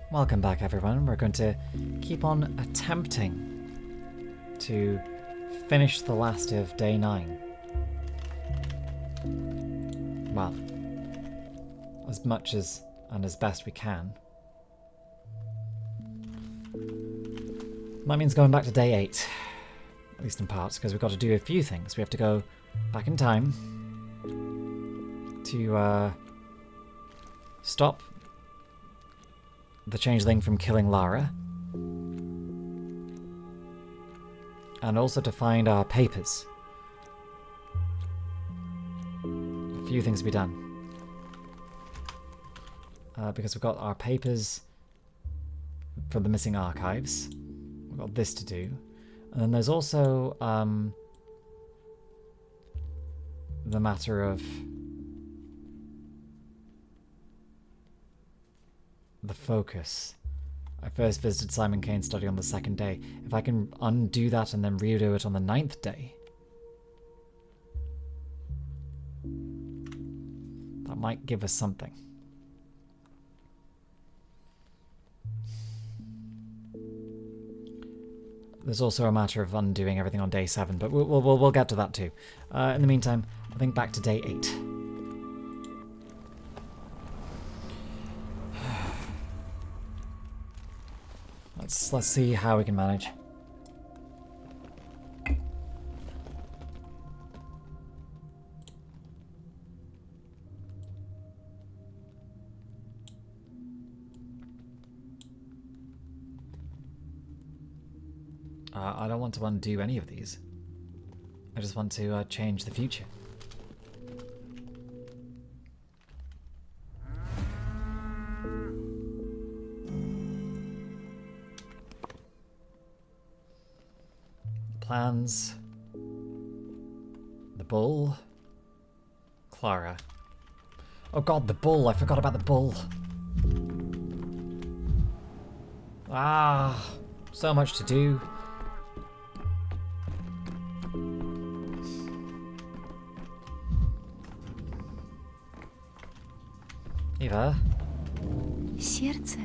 Welcome back, everyone. We're going to keep on attempting to finish the last of day 9. Well, as much as and as best we can. That means going back to day 8, at least in parts, because we've got to do a few things. We have to go back in time to stop the Changeling from killing Lara, and also to find our papers. A few things to be done. Because we've got our papers from the missing archives. We've got this to do. And then there's also the matter of the focus. I first visited Simon Kane's study on the 2nd day. If I can undo that and then redo it on the 9th day, that might give us something. There's also a matter of undoing everything on day 7, but we'll get to that too. In the meantime, I think back to day 8. Let's see how we can manage. I don't want to undo any of these. I just want to change the future. Plans. The bull. Clara. Oh god, the bull! I forgot about the bull. Ah, so much to do. Eva? Сердце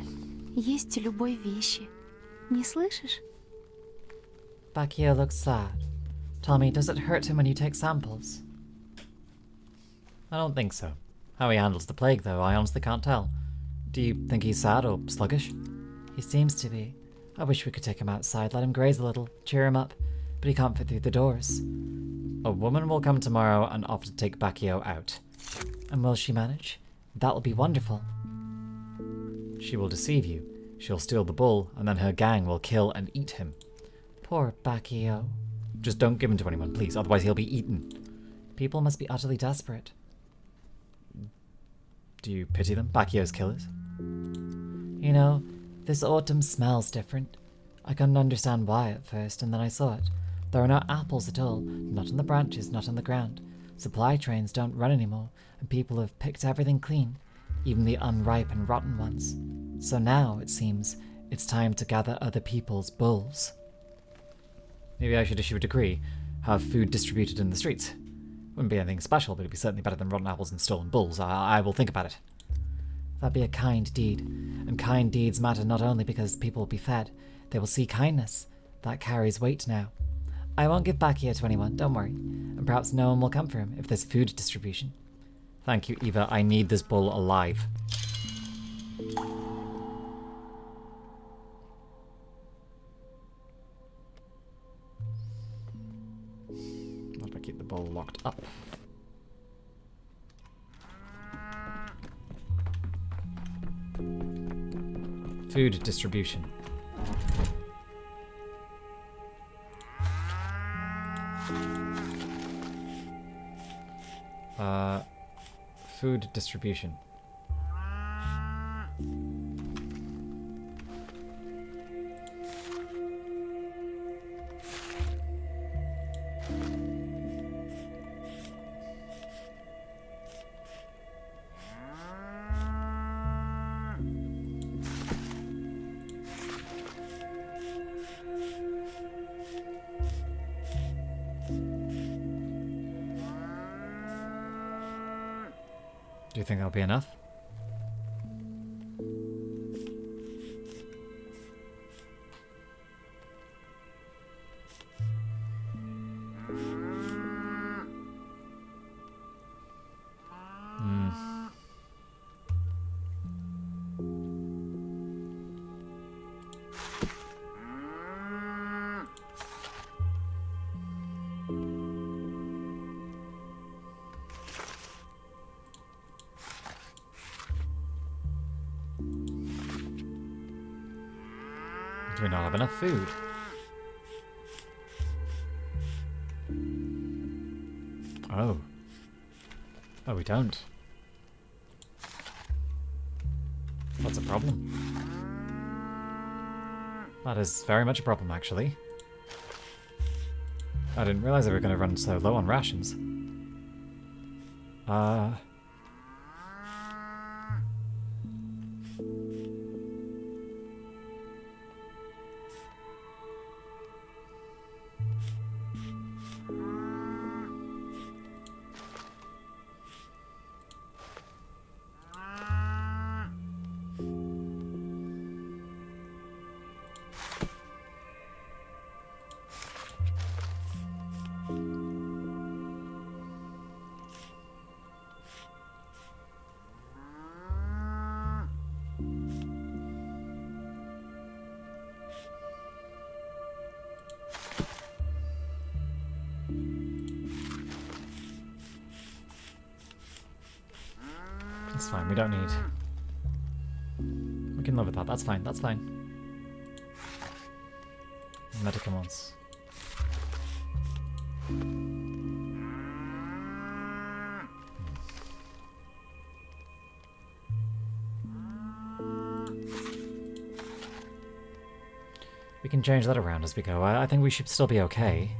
есть в любой вещи. Не слышишь? Bakio looks sad. Tell me, does it hurt him when you take samples? I don't think so. How he handles the plague, though, I honestly can't tell. Do you think he's sad or sluggish? He seems to be. I wish we could take him outside, let him graze a little, cheer him up, but he can't fit through the doors. A woman will come tomorrow and offer to take Bakio out. And will she manage? That will be wonderful. She will deceive you. She'll steal the bull, and then her gang will kill and eat him. Poor Bakio. Just don't give him to anyone, please, otherwise he'll be eaten. People must be utterly desperate. Do you pity them, Bakio's killers? You know, this autumn smells different. I couldn't understand why at first, and then I saw it. There are no apples at all, not on the branches, not on the ground. Supply trains don't run anymore, and people have picked everything clean, even the unripe and rotten ones. So now, it seems, it's time to gather other people's bulls. Maybe I should issue a decree, have food distributed in the streets. Wouldn't be anything special, but it'd be certainly better than rotten apples and stolen bulls. I will think about it. That'd be a kind deed, and kind deeds matter not only because people will be fed, they will see kindness. That carries weight now. I won't give Bakio to anyone, don't worry, and perhaps no one will come for him if there's food distribution. Thank you, Eva. I need this bull alive. What if I keep the bull locked up? Food distribution. Food distribution. Do you think that'll be enough? Do we not have enough food? Oh. Oh, we don't. That's a problem. That is very much a problem, actually. I didn't realize they were going to run so low on rations. That's fine, we don't need... We can live with that, that's fine, that's fine. Medicaments. We can change that around as we go. I think we should still be okay.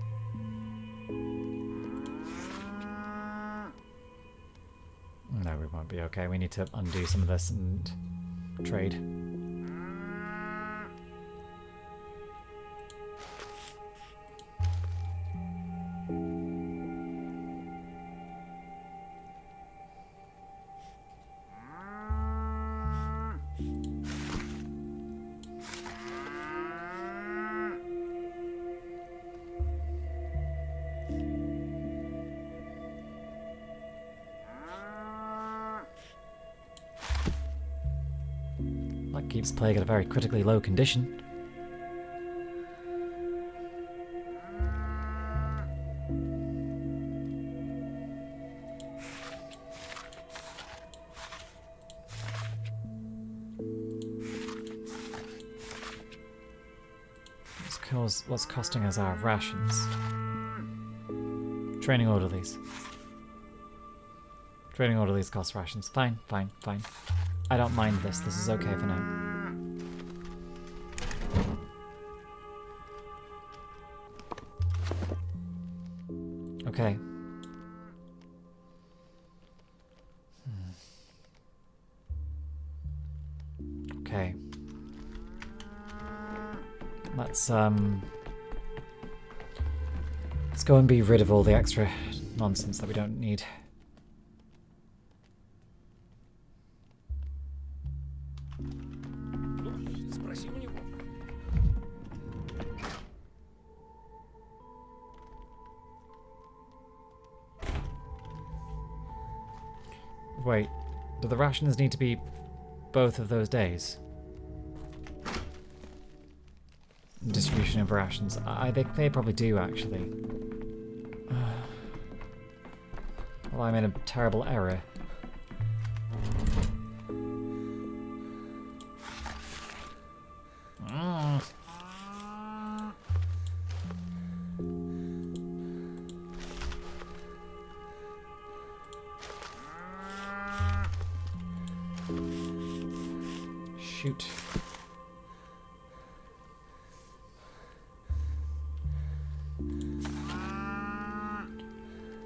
No, we won't be okay. We need to undo some of this and trade. That keeps plague at a very critically low condition. What's costing us our rations? Training orderlies. Training orderlies cost rations. Fine, fine, fine. I don't mind this. This is okay for now. Okay. Okay. Let's go and be rid of all the extra nonsense that we don't need. Wait, do the rations need to be both of those days? Distribution of rations. I think they probably do, actually. Well, I made a terrible error. Shoot.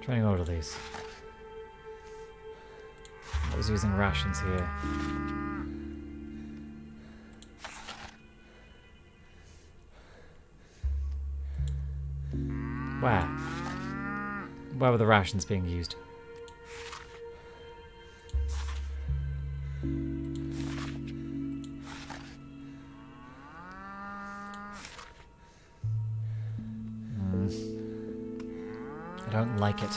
Training orderlies. I was using rations here. Where? Where were the rations being used? I don't like it.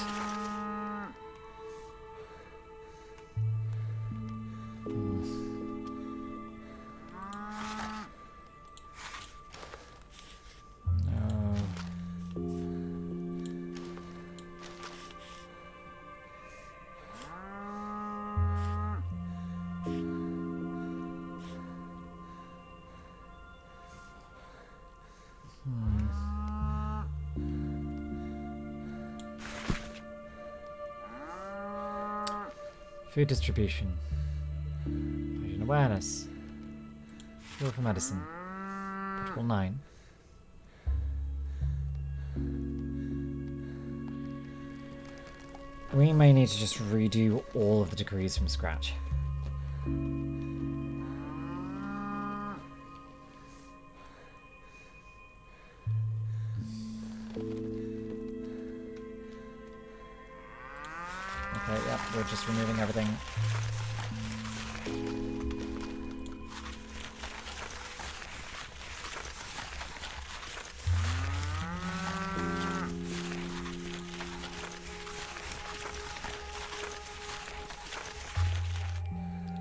Food distribution. Hygiene awareness. Fuel for medicine. Protocol 9. We may need to just redo all of the degrees from scratch. Okay, yeah, we're just removing everything.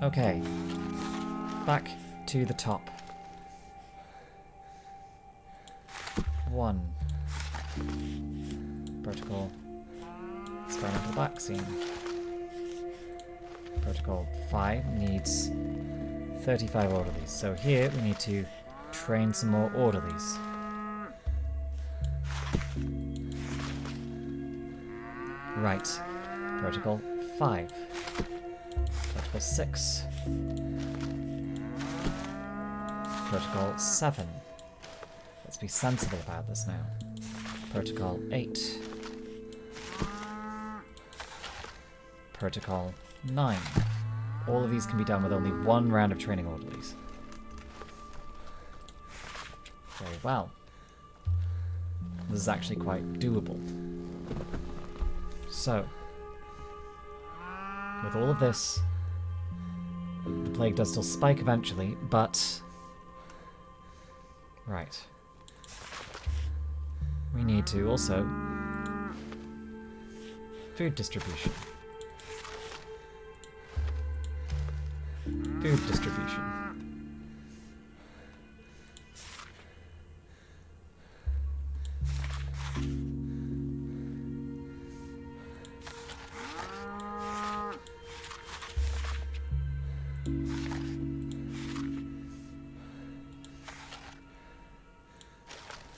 Okay, back to the top. 1. Protocol. Experimental vaccine. Protocol 5 needs 35 orderlies. So here we need to train some more orderlies. Right. Protocol 5. Protocol 6. Protocol 7. Let's be sensible about this now. Protocol 8. Protocol 9. All of these can be done with only 1 round of training orderlies. Very well. This is actually quite doable. So, with all of this, the plague does still spike eventually, but... Right. We need to also... Food distribution. Food distribution.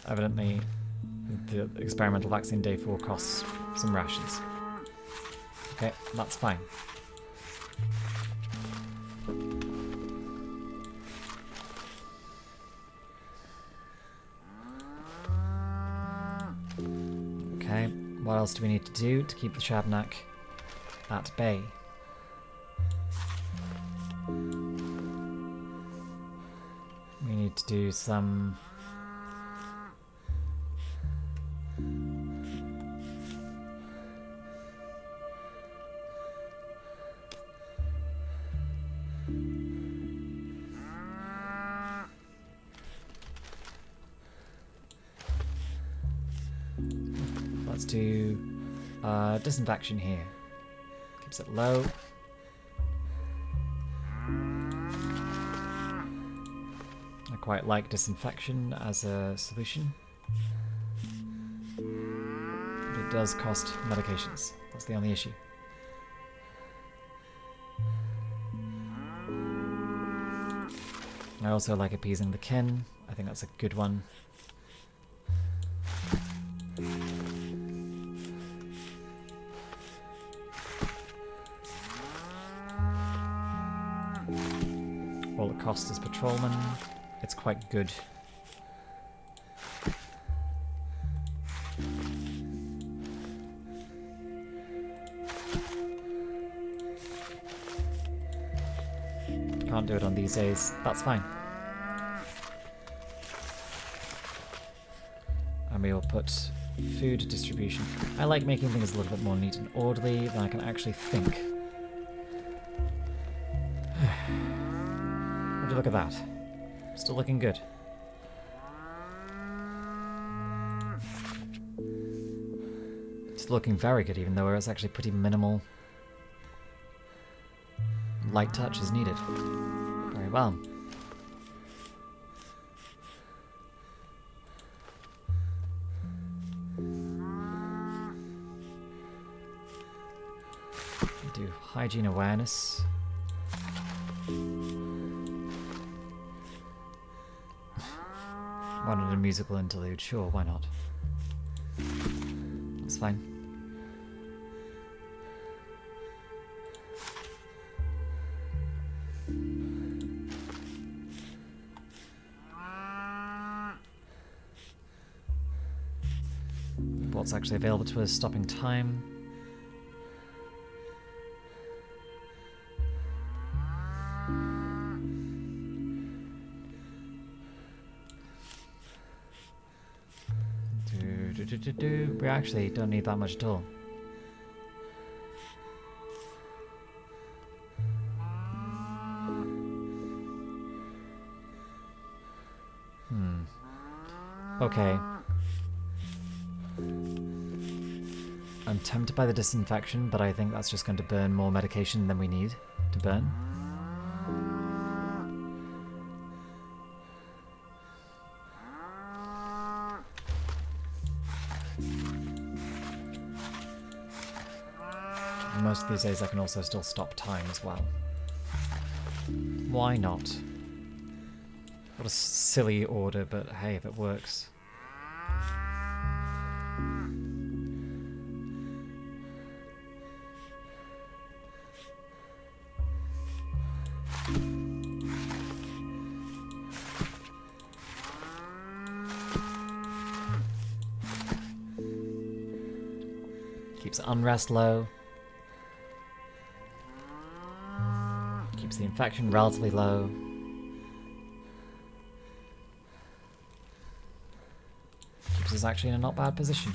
Evidently, the experimental vaccine day 4 costs some rations. Okay, that's fine. Okay, what else do we need to do to keep the Shabnak at bay? We need to do some... Let's do disinfection here. Keeps it low. I quite like disinfection as a solution. But it does cost medications. That's the only issue. I also like appeasing the kin. I think that's a good one. All it costs is patrolman. It's quite good. Can't do it on these days. That's fine. And we will put food distribution. I like making things a little bit more neat and orderly than I can actually think. Would you look at that? Still looking good. It's looking very good, even though it's actually pretty minimal. Light touch is needed. Very well. Do hygiene awareness. Wanted a musical interlude, sure, why not? That's fine. what's actually available to us, stopping time. We actually don't need that much at all. Okay. I'm tempted by the disinfection, but I think that's just going to burn more medication than we need to burn. Most of these days I can also still stop time as well. Why not? What a silly order, but hey, if it works. Keeps unrest low. Keeps the infection relatively low. Keeps us actually in a not bad position.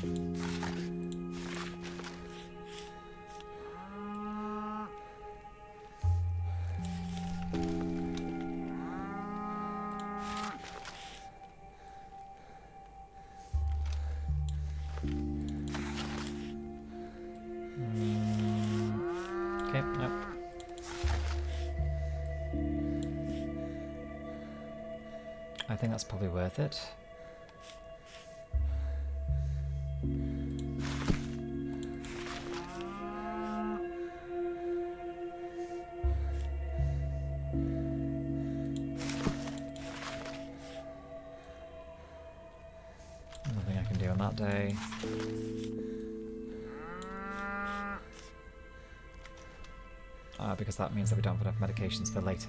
Okay, nope. I think that's probably worth it. Nothing I can do on that day. Because that means that we don't have enough medications for later.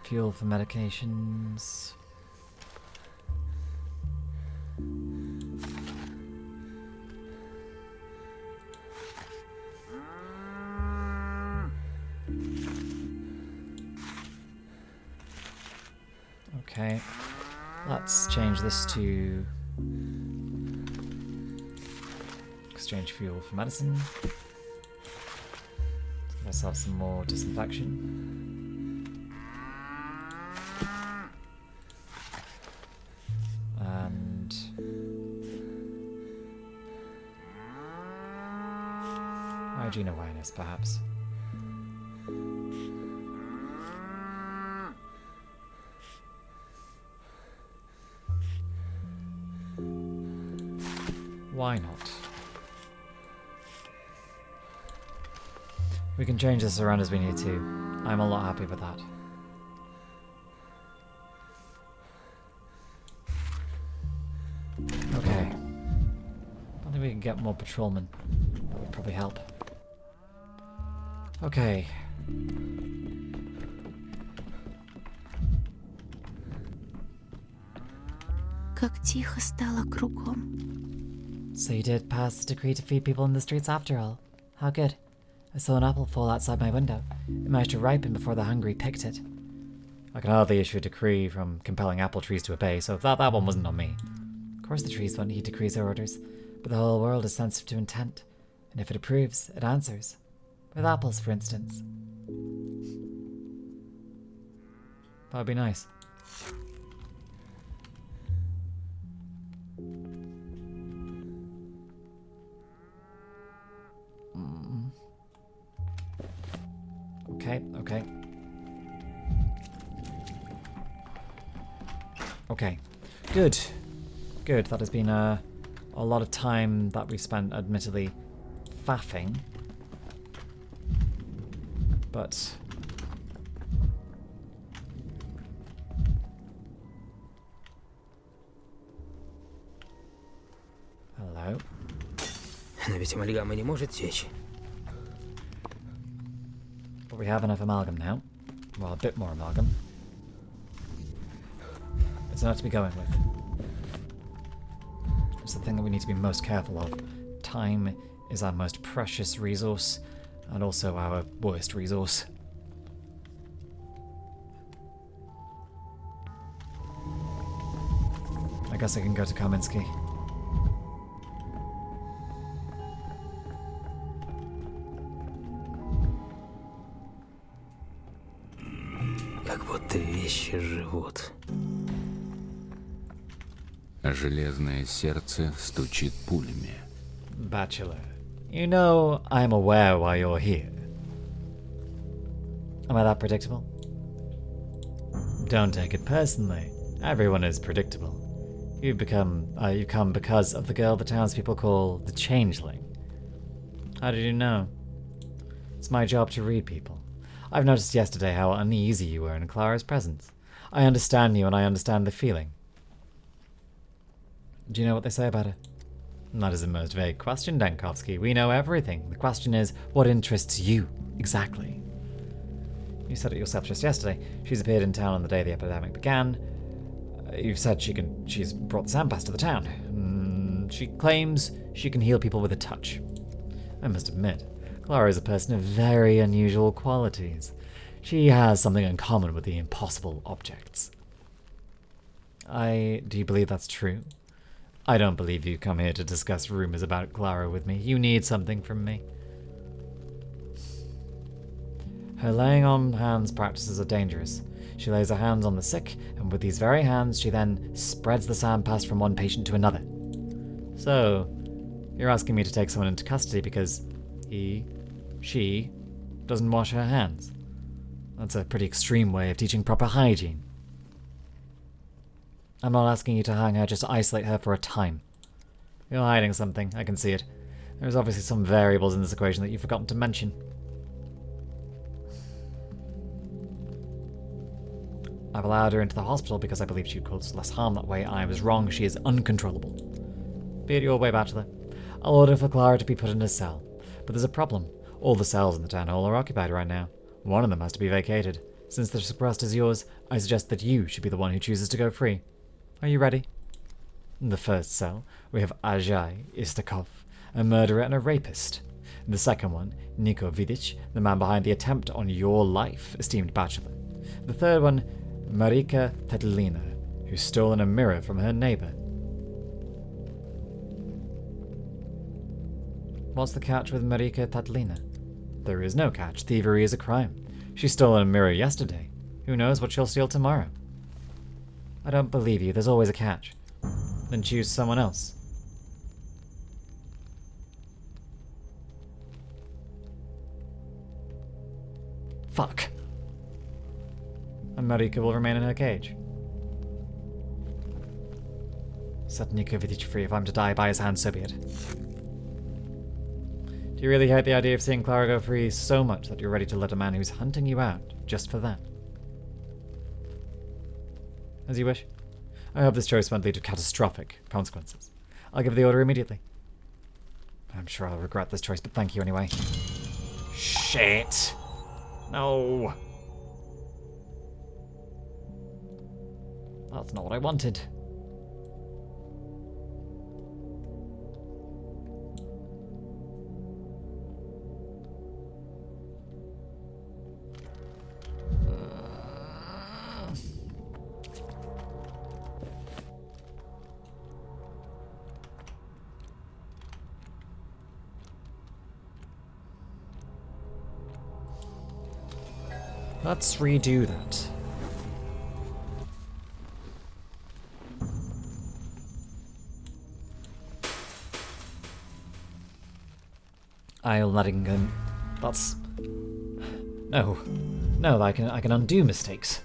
Fuel for medications. Okay, let's change this to exchange fuel for medicine. Let's give ourselves some more disinfection. And hygiene awareness, perhaps. Why not? We can change this around as we need to. I'm a lot happy with that. Okay. I think we can get more patrolmen. That would probably help. Okay. Как тихо стало кругом. So you did pass the decree to feed people in the streets after all. How good. I saw an apple fall outside my window. It managed to ripen before the hungry picked it. I can hardly issue a decree from compelling apple trees to obey, so that one wasn't on me. Of course the trees won't heed decrees or orders, but the whole world is sensitive to intent, and if it approves, it answers. With apples, for instance. That would be nice. Okay. Okay. Good. That has been a lot of time that we've spent, admittedly, faffing. But Но ведь амальгама не может течь. But we have enough amalgam now. Well, a bit more amalgam. It's enough to be going with. It's the thing that we need to be most careful of. Time is our most precious resource, and also our worst resource. I guess I can go to Kaminsky. Как будто вещи живут. Железное сердце стучит пулями. Bachelor, you know I'm aware why you're here. Am I that predictable? Don't take it personally. Everyone is predictable. You've come because of the girl the townspeople call the Changeling. How did you know? It's my job to read people. I've noticed yesterday how uneasy you were in Clara's presence. I understand you and I understand the feeling. Do you know what they say about her? That is the most vague question, Dankovsky. We know everything. The question is, what interests you, exactly? You said it yourself just yesterday. She's appeared in town on the day the epidemic began. You've said she's brought the sandpass to the town. She claims she can heal people with a touch. I must admit, Clara is a person of very unusual qualities. She has something in common with the impossible objects. Do you believe that's true? I don't believe you come here to discuss rumors about Clara with me. You need something from me. Her laying on hands practices are dangerous. She lays her hands on the sick, and with these very hands she then spreads the sandpass from one patient to another. So, you're asking me to take someone into custody because she doesn't wash her hands. That's a pretty extreme way of teaching proper hygiene. I'm not asking you to hang her, just to isolate her for a time. You're hiding something, I can see it. There's obviously some variables in this equation that you've forgotten to mention. I've allowed her into the hospital because I believe she'd cause less harm that way. I was wrong, she is uncontrollable. Be it your way, Bachelor. I'll order for Clara to be put in a cell. But there's a problem. All the cells in the town hall are occupied right now. One of them has to be vacated. Since the request is yours, I suggest that you should be the one who chooses to go free. Are you ready? In the first cell, we have Ajay Istakov, a murderer and a rapist. In the second one, Niko Vidic, the man behind the attempt on your life, esteemed Bachelor. The third one, Marika Tatlina, who's stolen a mirror from her neighbor. What's the catch with Marika Tatlina? There is no catch. Thievery is a crime. She stole a mirror yesterday. Who knows what she'll steal tomorrow? I don't believe you. There's always a catch. Then choose someone else. Fuck. And Marika will remain in her cage. Set Niko Vidic free. If I'm to die by his hand, so be it. Do you really hate the idea of seeing Clara go free so much that you're ready to let a man who's hunting you out just for that? As you wish. I hope this choice won't lead to catastrophic consequences. I'll give the order immediately. I'm sure I'll regret this choice, but thank you anyway. Shit! No! That's not what I wanted. Let's redo that. I'll letting him. That's no, I can undo mistakes.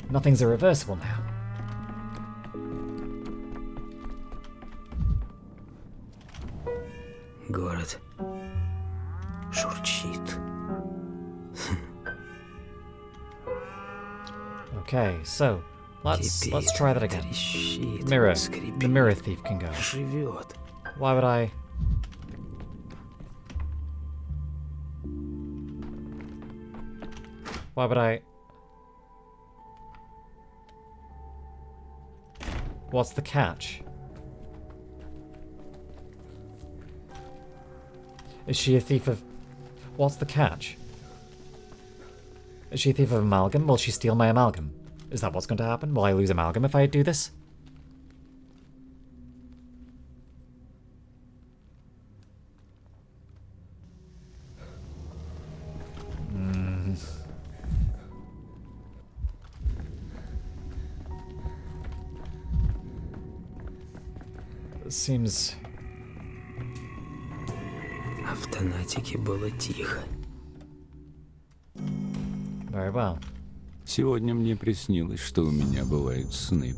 Nothing's irreversible now. Город шурчит. Okay, so let's try that again. Трещит, Mirror. скрипит, The mirror thief can go. живет. Why would I? Why would I... What's the catch? Is she a thief of... What's the catch? Is she a thief of amalgam? Will she steal my amalgam? Is that what's going to happen? Will I lose amalgam if I do this? Seems... А в Танатике было тихо. Very well. Сегодня мне приснилось, что у меня бывают сны.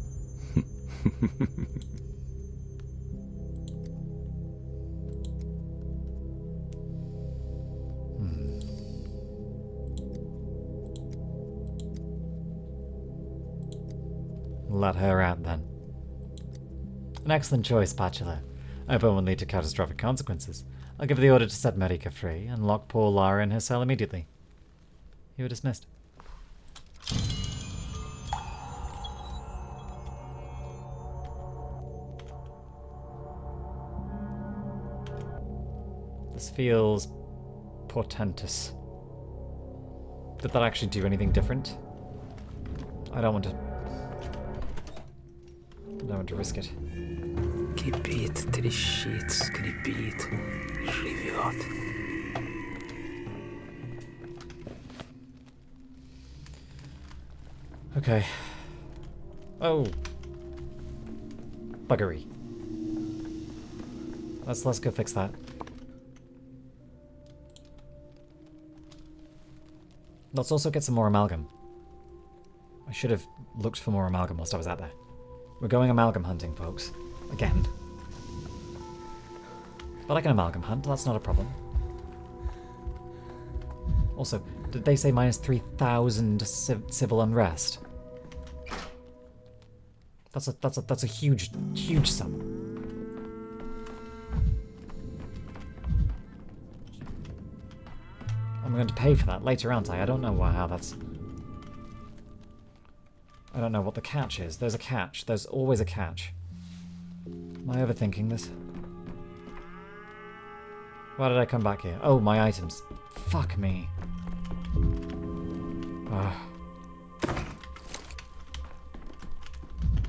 Let her out then. An excellent choice, Bachelor. I hope it won't lead to catastrophic consequences. I'll give the order to set Marika free and lock poor Lara in her cell immediately. You were dismissed. This feels portentous. Did that actually do anything different? I don't want to risk it. Кипит, трещит, скрипит, живет. Okay. Oh. Buggery. Let's go fix that. Let's also get some more amalgam. I should have looked for more amalgam whilst I was out there. We're going amalgam hunting, folks. Again. But I can amalgam hunt, that's not a problem. Also, did they say minus 3,000 civil unrest? That's a huge sum. I'm going to pay for that later, aren't I? I don't know how that's... I don't know what the catch is. There's a catch. There's always a catch. Am I overthinking this? Why did I come back here? Oh, my items. Fuck me.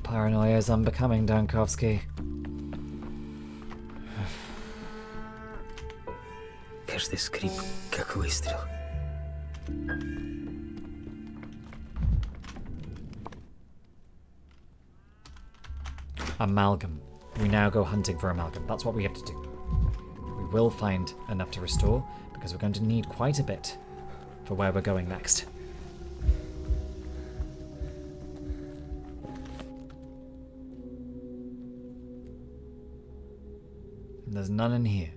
Paranoia is unbecoming, Dankovsky. Каждый скрип, как выстрел. Amalgam. We now go hunting for amalgam. That's what we have to do. We will find enough to restore, because we're going to need quite a bit for where we're going next. And there's none in here.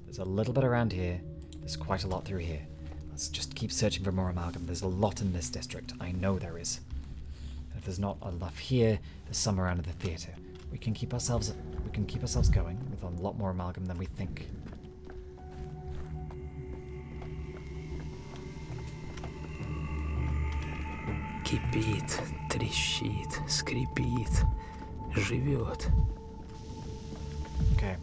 There's a little bit around here. There's quite a lot through here. Let's just keep searching for more amalgam. There's a lot in this district. I know there is. If there's not enough here, there's some around the theatre. We can keep ourselves going with a lot more amalgam than we think. Кипит, трещит, скрипит, живет. Okay.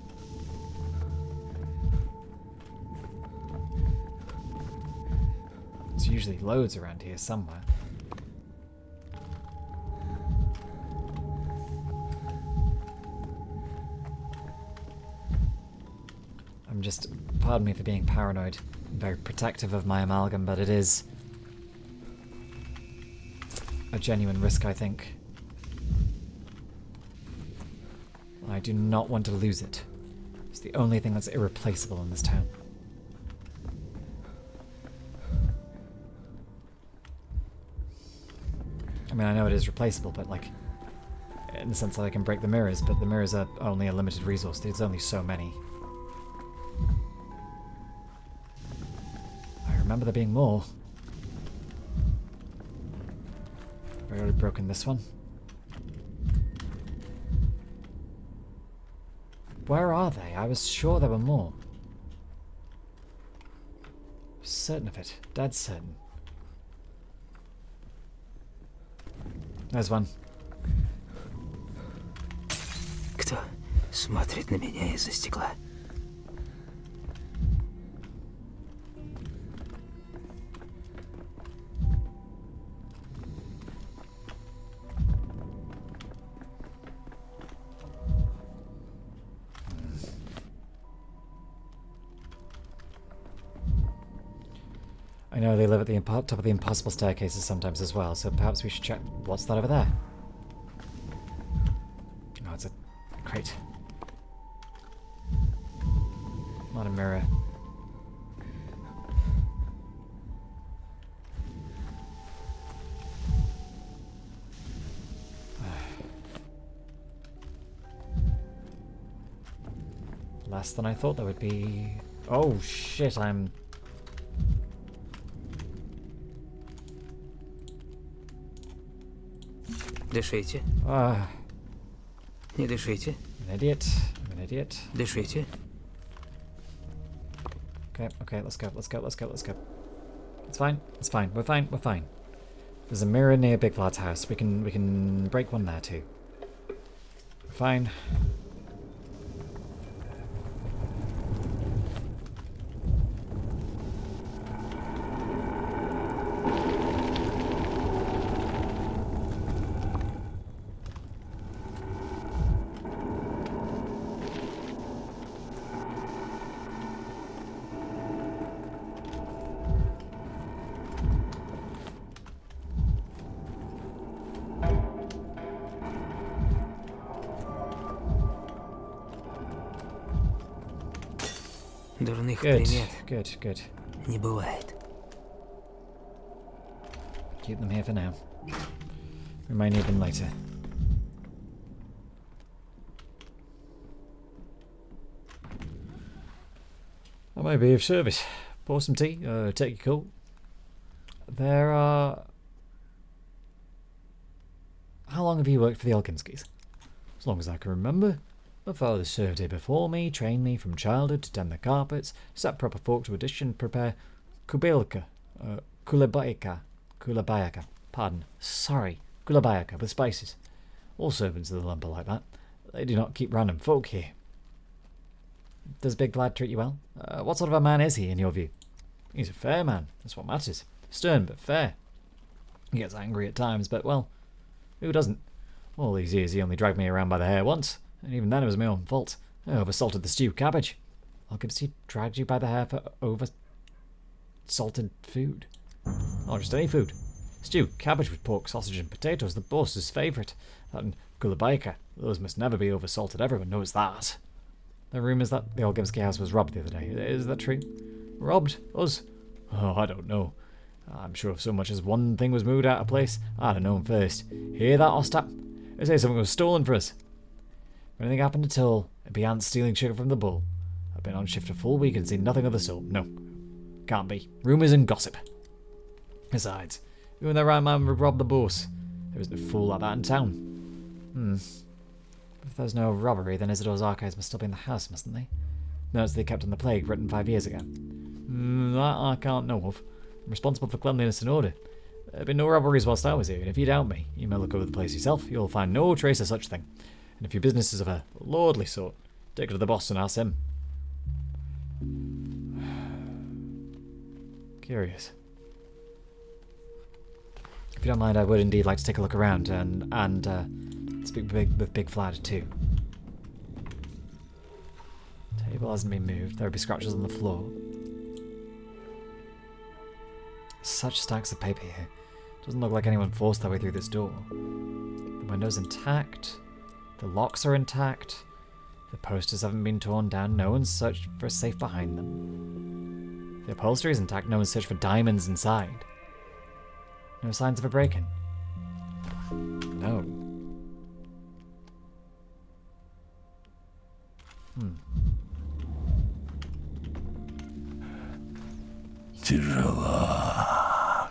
There's usually loads around here somewhere. I'm just, pardon me for being paranoid, I'm very protective of my amalgam, but it is a genuine risk, I think. I do not want to lose it. It's the only thing that's irreplaceable in this town. I mean, I know it is replaceable, but like, in the sense that I can break the mirrors, but the mirrors are only a limited resource. There's only so many. I remember there being more. Have I already broken this one? Where are they? I was sure there were more. Certain of it. Dead certain. There's one. Кто смотрит на меня из-за стекла? I know they live at the top of the impossible staircases sometimes as well, so perhaps we should check. What's that over there? Oh, it's a crate. Not a mirror. Less than I thought there would be. Oh shit, I'm... Дышите. Не дышите. I'm an idiot. I'm an idiot. Дышите. Okay, let's go. It's fine. It's fine. We're fine. We're fine. There's a mirror near Big Vlad's house. We can break one there too. We're fine. Дурных Good, примет good. не бывает. Keep them here for now. We might need them later. I might be of service. Pour some tea, take your coat. There are... How long have you worked for the Olgimskys? As long as I can remember. My father served here before me, trained me from childhood to tend the carpets, set proper fork to a dish and prepare kulabayaka, pardon, sorry, kulabayaka with spices. All servants of the lumber like that. They do not keep random folk here. Does Big Vlad treat you well? What sort of a man is he, in your view? He's a fair man, that's what matters. Stern but fair. He gets angry at times, but well, who doesn't? All these years he only dragged me around by the hair once. And even then it was my own fault. I oversalted the stewed cabbage. Olgimsky dragged you by the hair for oversalted food. Or just any food. Stewed cabbage with pork, sausage and potatoes, the boss's favourite. That and kulabayka. Those must never be oversalted, everyone knows that. The rumours that the Olgimsky house was robbed the other day. Is that true? Robbed? Us? Oh, I don't know. I'm sure if so much as one thing was moved out of place, I'd have known first. Hear that, Ostap? They say something was stolen for us. If anything happened at all, it'd be ants stealing sugar from the bull. I've been on shift a full week and seen nothing of the sort. No. Can't be. Rumours and gossip. Besides, who in their right mind would rob the boss? There isn't a fool like that in town. If there's no robbery, then Isidor's archives must still be in the house, mustn't they? Notes they kept on the plague, written 5 years ago. That I can't know of. I'm responsible for cleanliness and order. There have been no robberies whilst I was here, and if you doubt me, you may look over the place yourself. You'll find no trace of such thing. And if your business is of a lordly sort, take it to the boss and ask him. Curious. If you don't mind, I would indeed like to take a look around and speak with Big Vlad too. Table hasn't been moved. There would be scratches on the floor. Such stacks of paper here. Doesn't look like anyone forced their way through this door. The window's intact. The locks are intact. The posters haven't been torn down. No one's searched for a safe behind them. The upholstery is intact. No one's searched for diamonds inside. No signs of a break-in. No. Тяжело.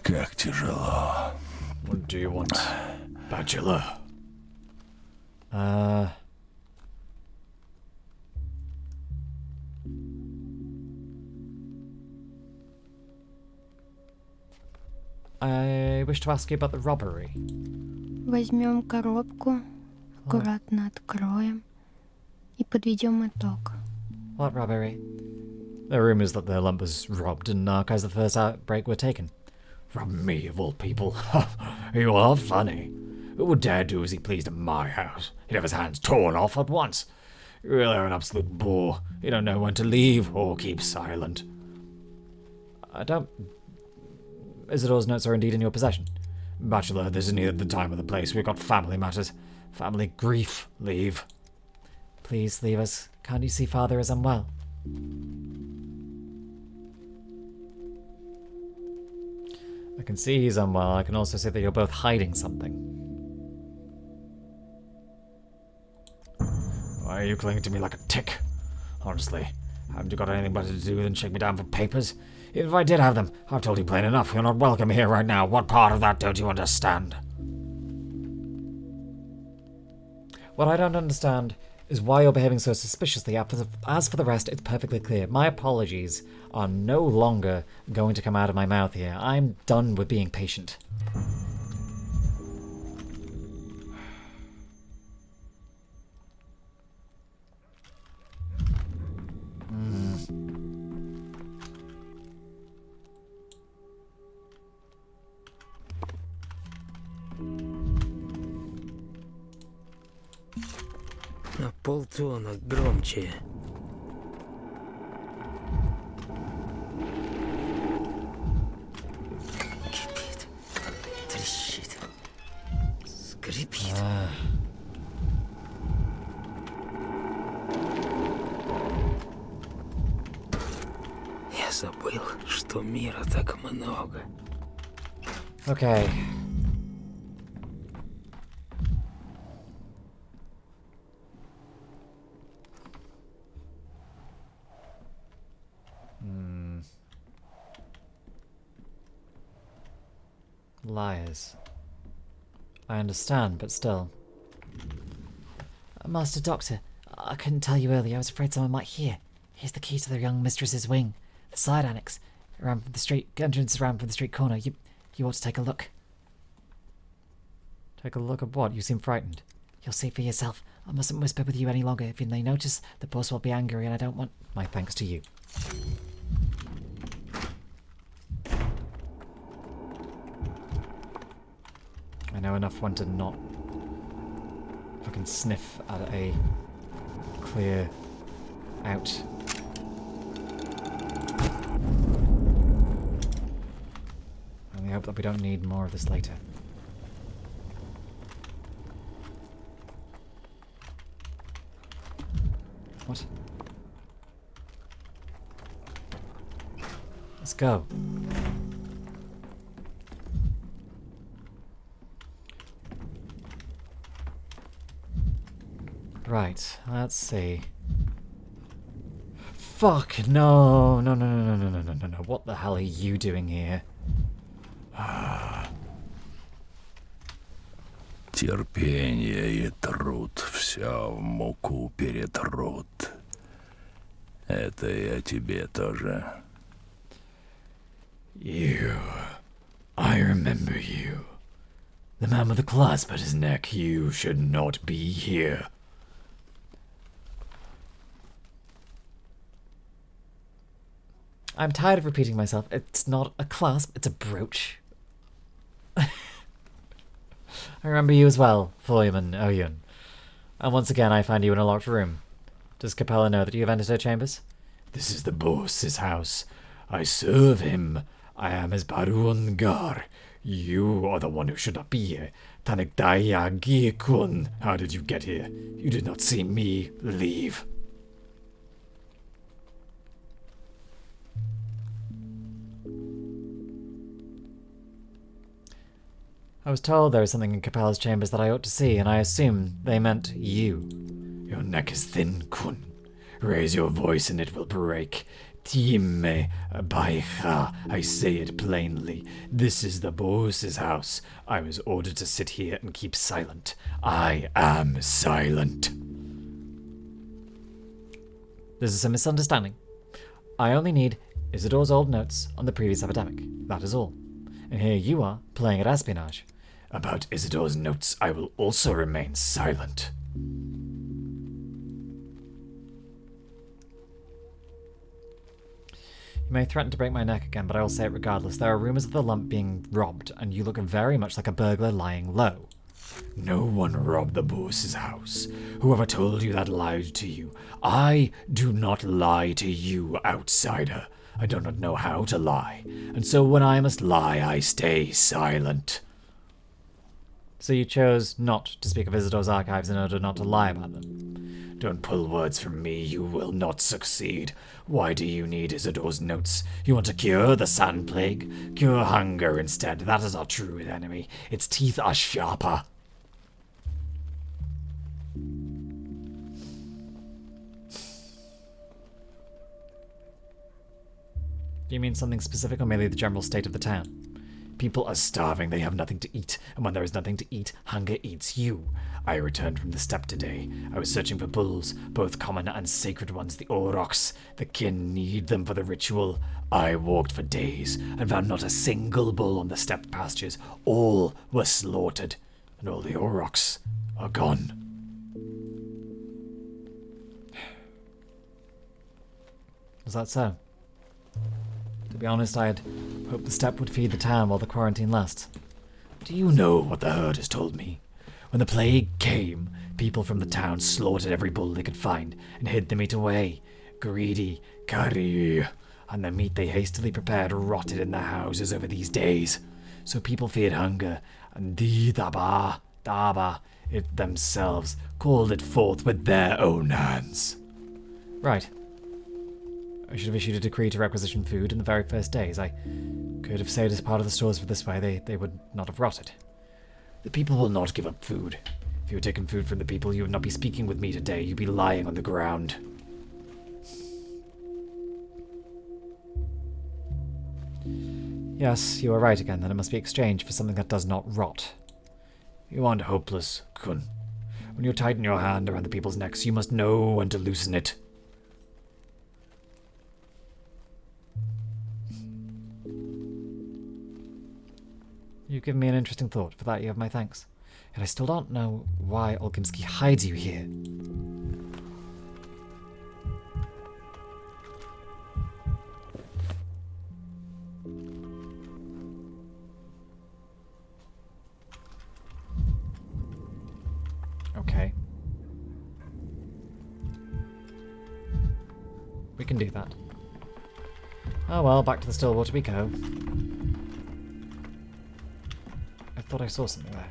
Как тяжело. What do you want, bachelor? I wish to ask you about the robbery. Возьмем коробку, аккуратно откроем и подведем итог. What robbery? There are rumors that the lump was robbed and archives of the first outbreak were taken. From me, of all people. You are funny. Who would dare do as he pleased in my house? He'd have his hands torn off at once. You really are an absolute bore. You don't know when to leave or keep silent. I don't... Isidor's notes are indeed in your possession. Bachelor, this is neither the time or the place. We've got family matters. Family grief. Leave. Please leave us. Can't you see father is unwell? I can see he's unwell. I can also see that you're both hiding something. Why are you clinging to me like a tick? Honestly, haven't you got anything better to do than shake me down for papers? Even if I did have them, I've told you plain enough, you're not welcome here right now. What part of that don't you understand? What I don't understand is why you're behaving so suspiciously. As for the rest, it's perfectly clear. My apologies are no longer going to come out of my mouth here. I'm done with being patient. На полтона громче. Кипит, трещит, скрипит. Я забыл, что мира так много. Okay. Liars. I understand, but still. Master Doctor, I couldn't tell you earlier. I was afraid someone might hear. Here's the key to the young mistress's wing. The side annex. Around from the street entrance around from the street corner. You ought to take a look. Take a look at what? You seem frightened. You'll see for yourself. I mustn't whisper with you any longer. If they notice, the boss will be angry and I don't want... My thanks to you. I know enough when to not fucking sniff at a clear out. I only hope that we don't need more of this later. What? Let's go. Right, let's see. Fuck, no. What the hell are you doing here? Терпение и труд все в муку перетрут. Это я тебе тоже. You. I remember you. The man with the clasp at his neck. You should not be here. I'm tired of repeating myself. It's not a clasp, it's a brooch. I remember you as well, foreman Oyun. And once again I find you in a locked room. Does Capella know that you have entered her chambers? This is the boss's house. I serve him. I am his Barun Gar. You are the one who should not be here. Tanikdaya-gi-kun. How did you get here? You did not see me leave. I was told there was something in Capella's chambers that I ought to see, and I assumed they meant you. Your neck is thin, Kun. Raise your voice and it will break. Time Baicha, I say it plainly. This is the boss's house. I was ordered to sit here and keep silent. I am silent. This is a misunderstanding. I only need Isidor's old notes on the previous epidemic. That is all. and here you are, playing at espionage. About Isidor's notes, I will also remain silent. You may threaten to break my neck again, but I will say it regardless. There are rumors of the lump being robbed, and you look very much like a burglar lying low. No one robbed the boss's house. Whoever told you that lied to you. I do not lie to you, outsider. I do not know how to lie, and so when I must lie, I stay silent. So you chose not to speak of Isidor's archives in order not to lie about them? Don't pull words from me, you will not succeed. Why do you need Isidor's notes? You want to cure the sand plague? Cure hunger instead. That is our true enemy. Its teeth are sharper. Do you mean something specific or merely the general state of the town? People are starving, they have nothing to eat, and when there is nothing to eat, hunger eats you. I returned from the steppe today. I was searching for bulls, both common and sacred ones, the aurochs. The kin need them for the ritual. I walked for days and found not a single bull on the steppe pastures. All were slaughtered, and all the aurochs are gone. Is that so? To be honest, I had hoped the steppe would feed the town while the quarantine lasts. Do you know what the herd has told me? When the plague came, people from the town slaughtered every bull they could find and hid the meat away. Greedy, kari, and the meat they hastily prepared rotted in their houses over these days. So people feared hunger, and the daba, it themselves called it forth with their own hands. Right. I should have issued a decree to requisition food in the very first days. I could have saved as part of the stores for this way. They would not have rotted. The people will not give up food. If you had taken food from the people, you would not be speaking with me today. You'd be lying on the ground. Yes, you are right again. Then it must be exchanged for something that does not rot. You aren't hopeless, Kun. When you tighten your hand around the people's necks, you must know when to loosen it. You've given me an interesting thought. For that you have my thanks. Yet I still don't know why Olgimsky hides you here. Okay. We can do that. Oh well, back to the Stillwater we go. I thought I saw something there.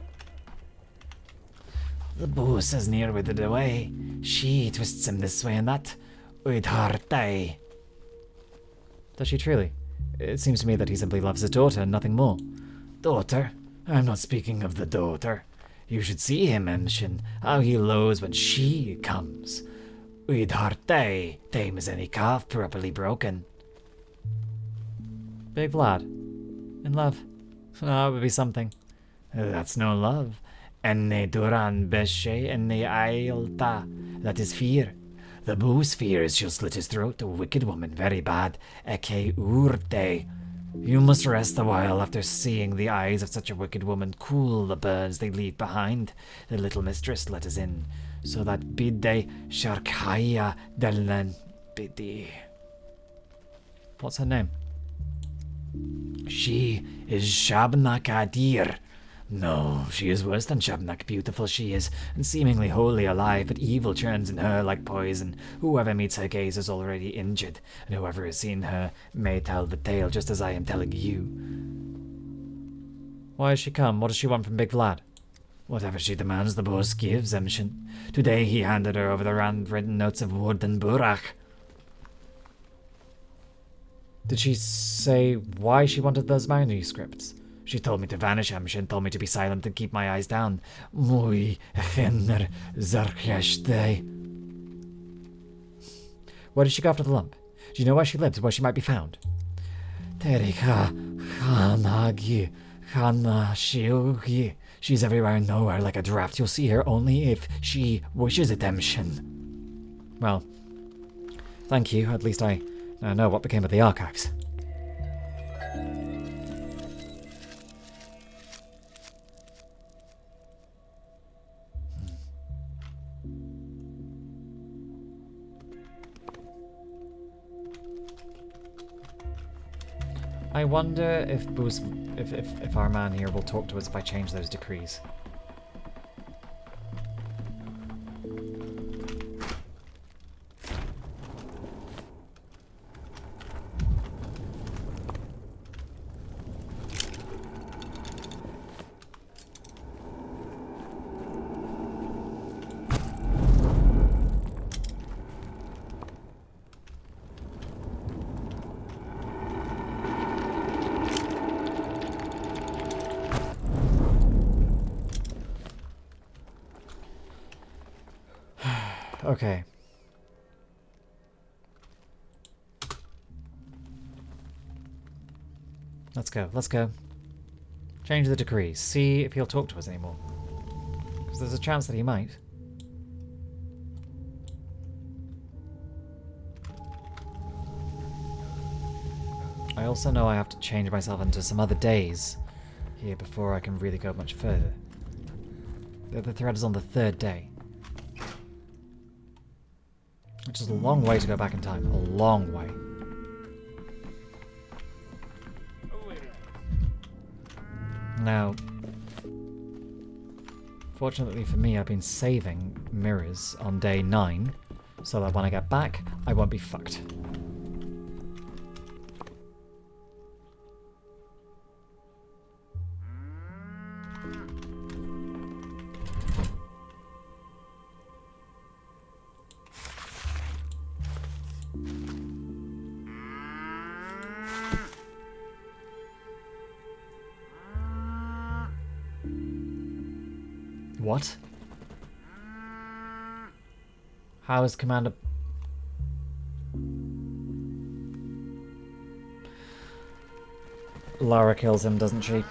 The boss is near withered away. She twists him this way and that. With her die. Does she truly? It seems to me that he simply loves his daughter and nothing more. Daughter? I'm not speaking of the daughter. You should see him, Emshin, how he lows when she comes. With her die, tame as any calf properly broken. Big Vlad. In love. Oh, it would be something. That's no love. Enne duran beshe enne ailta. That is fear. The boss fears she'll slit his throat, a wicked woman, very bad. Eke urte. You must rest a while after seeing the eyes of such a wicked woman cool the burns they leave behind. The little mistress let us in, so that bidde sharkaya delnen biddi. What's her name? She is Shabnak Adir. No, she is worse than Shabnak. Beautiful she is, and seemingly wholly alive, but evil churns in her like poison. Whoever meets her gaze is already injured, and whoever has seen her may tell the tale just as I am telling you. Why has she come? What does she want from Big Vlad? Whatever she demands, the boss gives, Emshin. Today he handed her over the handwritten notes of Warden Burach. Did she say why she wanted those manuscripts? She told me to vanish, Emshin, told me to be silent and keep my eyes down. Muy chenner zarcheshtei. Where did she go after the lump? Do you know where she lives, where she might be found? Terika Hanagi Hanashiogi. She's everywhere and nowhere like a draft. You'll see her only if she wishes it, Emshin. Well, thank you. At least I now know what became of the archives. I wonder if if our man here will talk to us if I change those decrees. Okay. Let's go, let's go. Change the decree. See if he'll talk to us anymore. Because there's a chance that he might. I also know I have to change myself into some other days here before I can really go much further. The thread is on the 3rd day. Which is a long way to go back in time. A long way. Now, fortunately for me, I've been saving mirrors on day 9, so that when I get back, I won't be fucked. What? How is Commander... Lara kills him, doesn't she?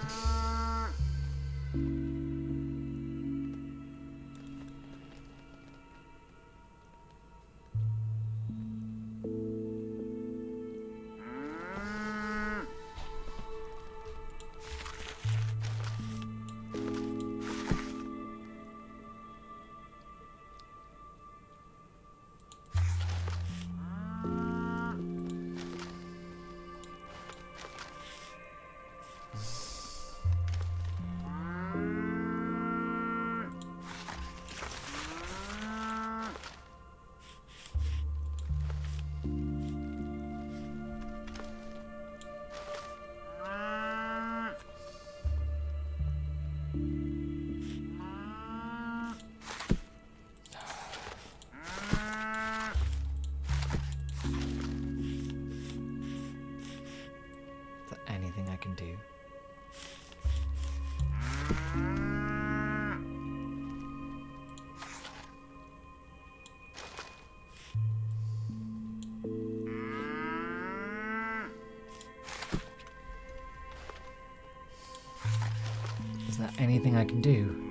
Is there anything I can do?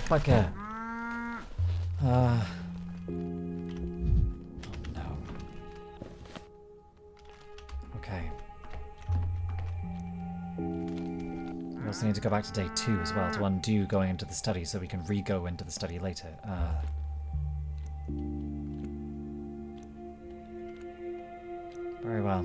Fucker. Oh no. Okay. We also need to go back to day 2 as well to undo going into the study so we can re-go into the study later. Very well.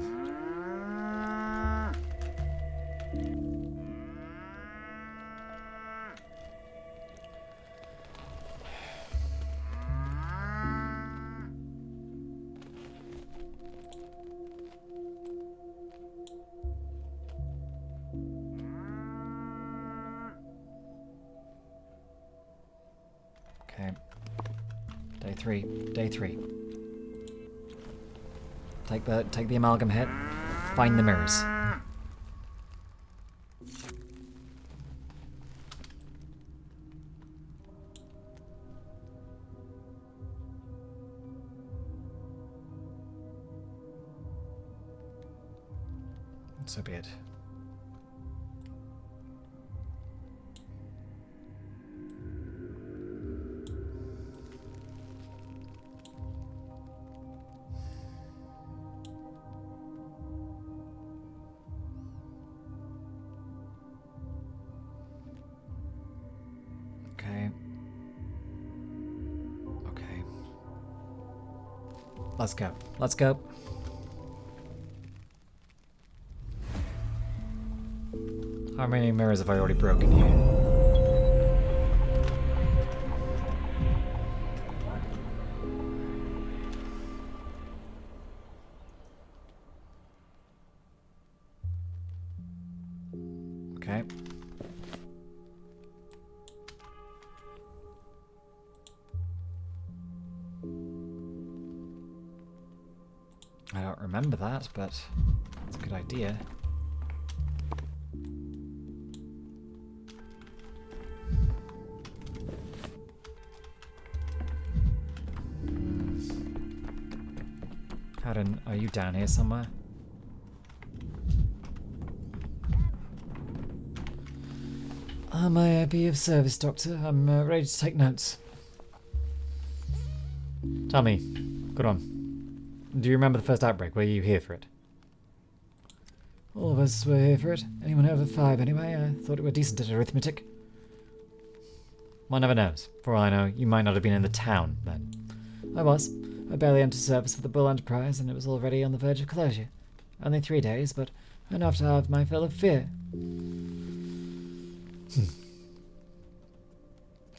Okay. Day 3. Take the amalgam hit. Find the mirrors. So be it. Okay. Let's go. Let's go. How many mirrors have I already broken here? Okay. I don't remember that, but it's a good idea. Karen, are you down here somewhere? May I be of service, Doctor? I'm ready to take notes. Tell me, good on. Do you remember the first outbreak? Were you here for it? All of us were here for it. Anyone over 5 anyway. I thought it were decent at arithmetic. One never knows. For all I know, you might not have been in the town then. I was. I barely entered service for the Bull Enterprise, and it was already on the verge of closure. Only 3 days, but enough to have my fill of fear.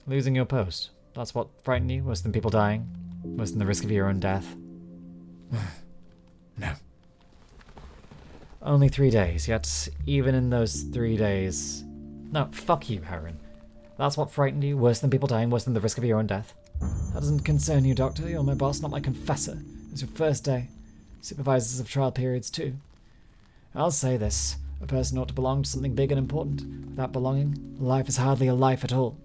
Losing your post. That's what frightened you? Worse than people dying? Worse than the risk of your own death? No. Only 3 days, yet even in those 3 days... No, fuck you, Heron. That's what frightened you? Worse than people dying? Worse than the risk of your own death? That doesn't concern you, Doctor. You're my boss, not my confessor. It's your first day. Supervisors of trial periods, too. I'll say this. A person ought to belong to something big and important. Without belonging, life is hardly a life at all.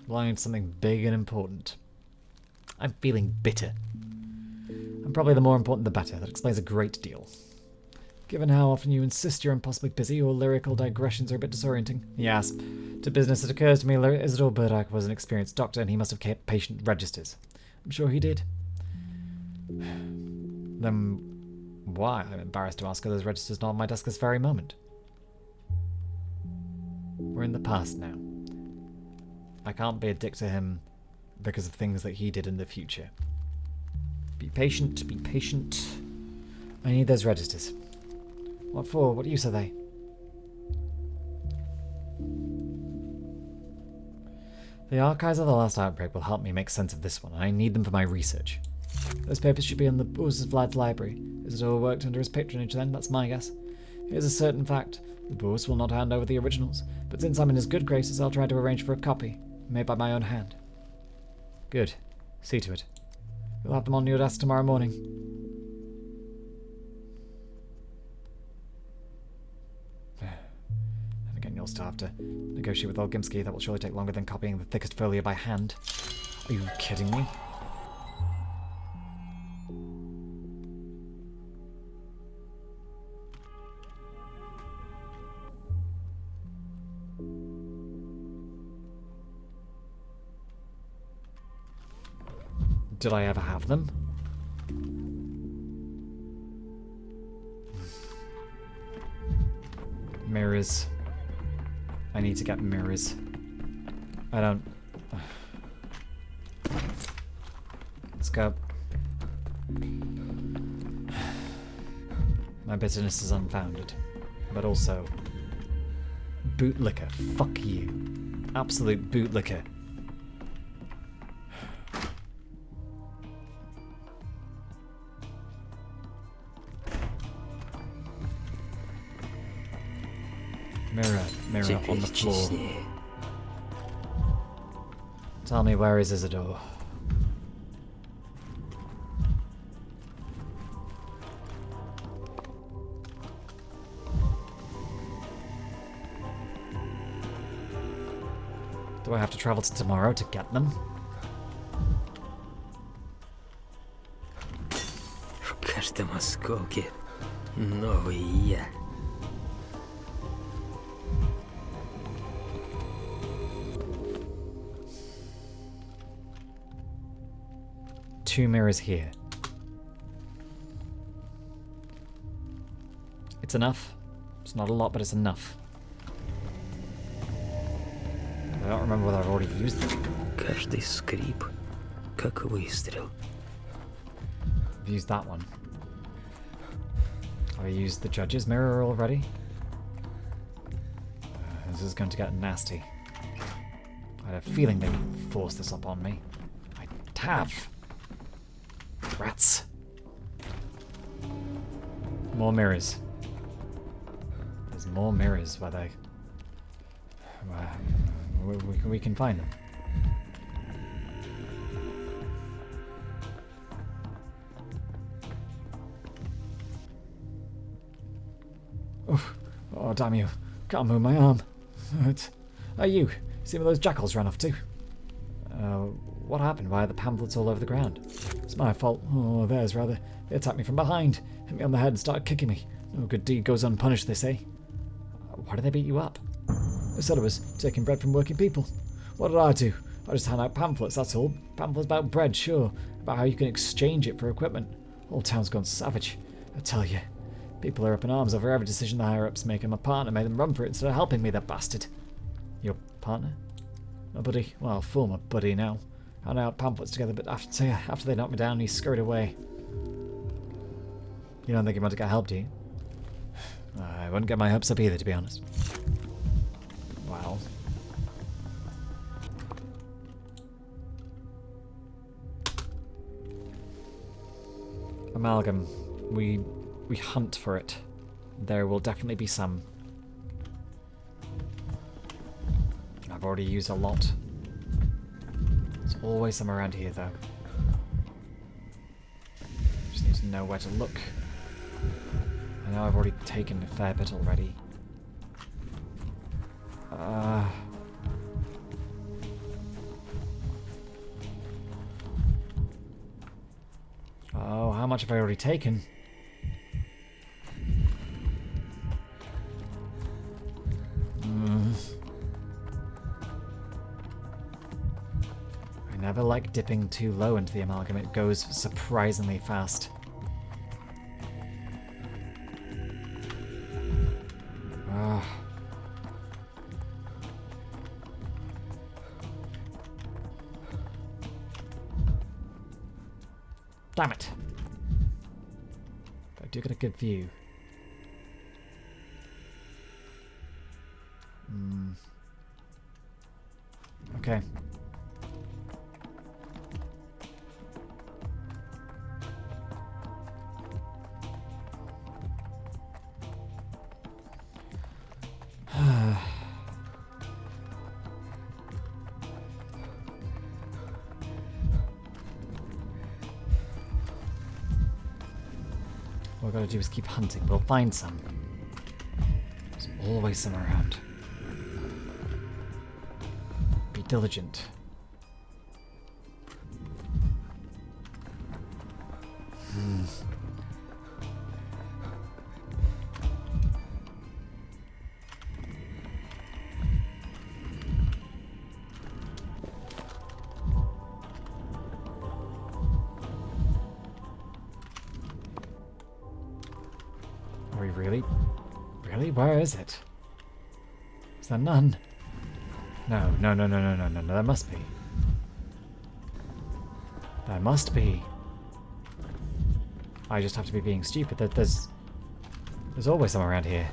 Belonging to something big and important. I'm feeling bitter. And probably the more important the better. That explains a great deal. Given how often you insist you're impossibly busy, your lyrical digressions are a bit disorienting. Yes. To business, it occurs to me Isidor Burdock was an experienced doctor and he must have kept patient registers. I'm sure he did. Then why? I'm embarrassed to ask, are those registers not on my desk this very moment? We're in the past now. I can't be a dick to him because of things that he did in the future. Be patient, be patient. I need those registers. What for? What use are they? The archives of the last outbreak will help me make sense of this one, and I need them for my research. Those papers should be in the Boos of Vlad's library. Isidor worked under his patronage then, that's my guess. Here's a certain fact. The Boos will not hand over the originals, but since I'm in his good graces, I'll try to arrange for a copy, made by my own hand. Good. See to it. You'll have them on your desk tomorrow morning. And again, you'll still have to negotiate with Olgimsky. That will surely take longer than copying the thickest folio by hand. Are you kidding me? Did I ever have them? Mirrors. I need to get mirrors. I don't... Let's go. My bitterness is unfounded. But also... Bootlicker. Fuck you. Absolute bootlicker. Mirror on the floor. Tell me, where is Isidor? Do I have to travel to tomorrow to get them? В каждом осколке новый я. Two mirrors here. It's enough. It's not a lot, but it's enough. I don't remember whether I've already used them. Каждый скрип, как выстрел. I've used that one. Have I used the judge's mirror already? This is going to get nasty. I had a feeling they would force this up on me. I have. Rats. More mirrors. There's more mirrors where they... we can find them. Oh, damn you. Can't move my arm. Hey, you. See where those jackals ran off to? What happened? Why are the pamphlets all over the ground? It's my fault. Oh, theirs, rather. They attacked me from behind, hit me on the head and started kicking me. No good deed goes unpunished, they say. Why did they beat you up? They said I was taking bread from working people. What did I do? I just hand out pamphlets, that's all. Pamphlets about bread, sure. About how you can exchange it for equipment. Whole town's gone savage. I tell you. People are up in arms over every decision the higher-ups make, and my partner made them run for it instead of helping me, that bastard. Your partner? My buddy. Well, former buddy now. Hand out pamphlets together, but after they knocked me down, he scurried away. You don't think he might have got help, do you? I wouldn't get my hopes up either, to be honest. Well. Amalgam. We hunt for it. There will definitely be some. I've already used a lot. There's always some around here, though. Just need to know where to look. I know I've already taken a fair bit already. Oh, how much have I already taken? I never like dipping too low into the amalgam. It goes surprisingly fast. Damn it! But I do get a good view. Okay. All I've got to do is keep hunting. We'll find some. There's always some around. Be diligent. Are we really? Really? Where is it? Is there none? No. There must be. There must be. I just have to be being stupid. There's always some around here.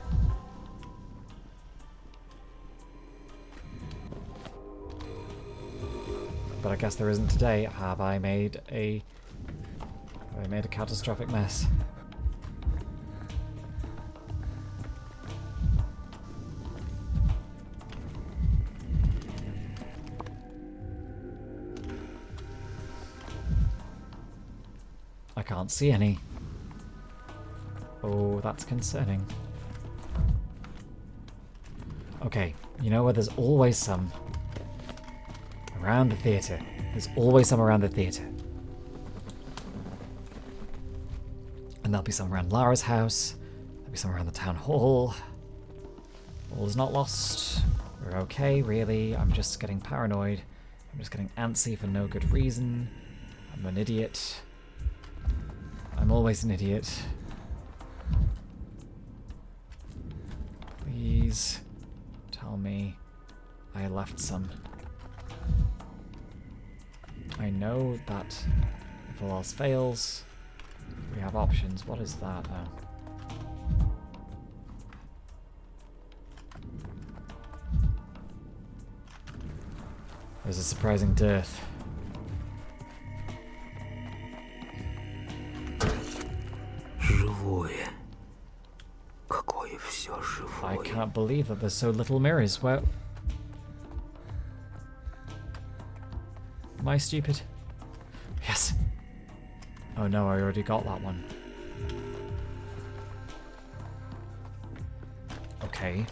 But I guess there isn't today. Have I made a catastrophic mess? I can't see any. Oh, that's concerning. Okay, you know where there's always some? Around the theatre. There's always some around the theatre. And there'll be some around Lara's house. There'll be some around the town hall. All is not lost. We're okay, really. I'm just getting paranoid. I'm just getting antsy for no good reason. I'm an idiot. I'm always an idiot. Please tell me I left some. I know that if all else fails, We have options. What is that? There's a surprising dearth. Живое. Какое все I живое. can't believe that there's so little mirrors. Where... Am I stupid? Yes. Oh no, I already got that one. Okay.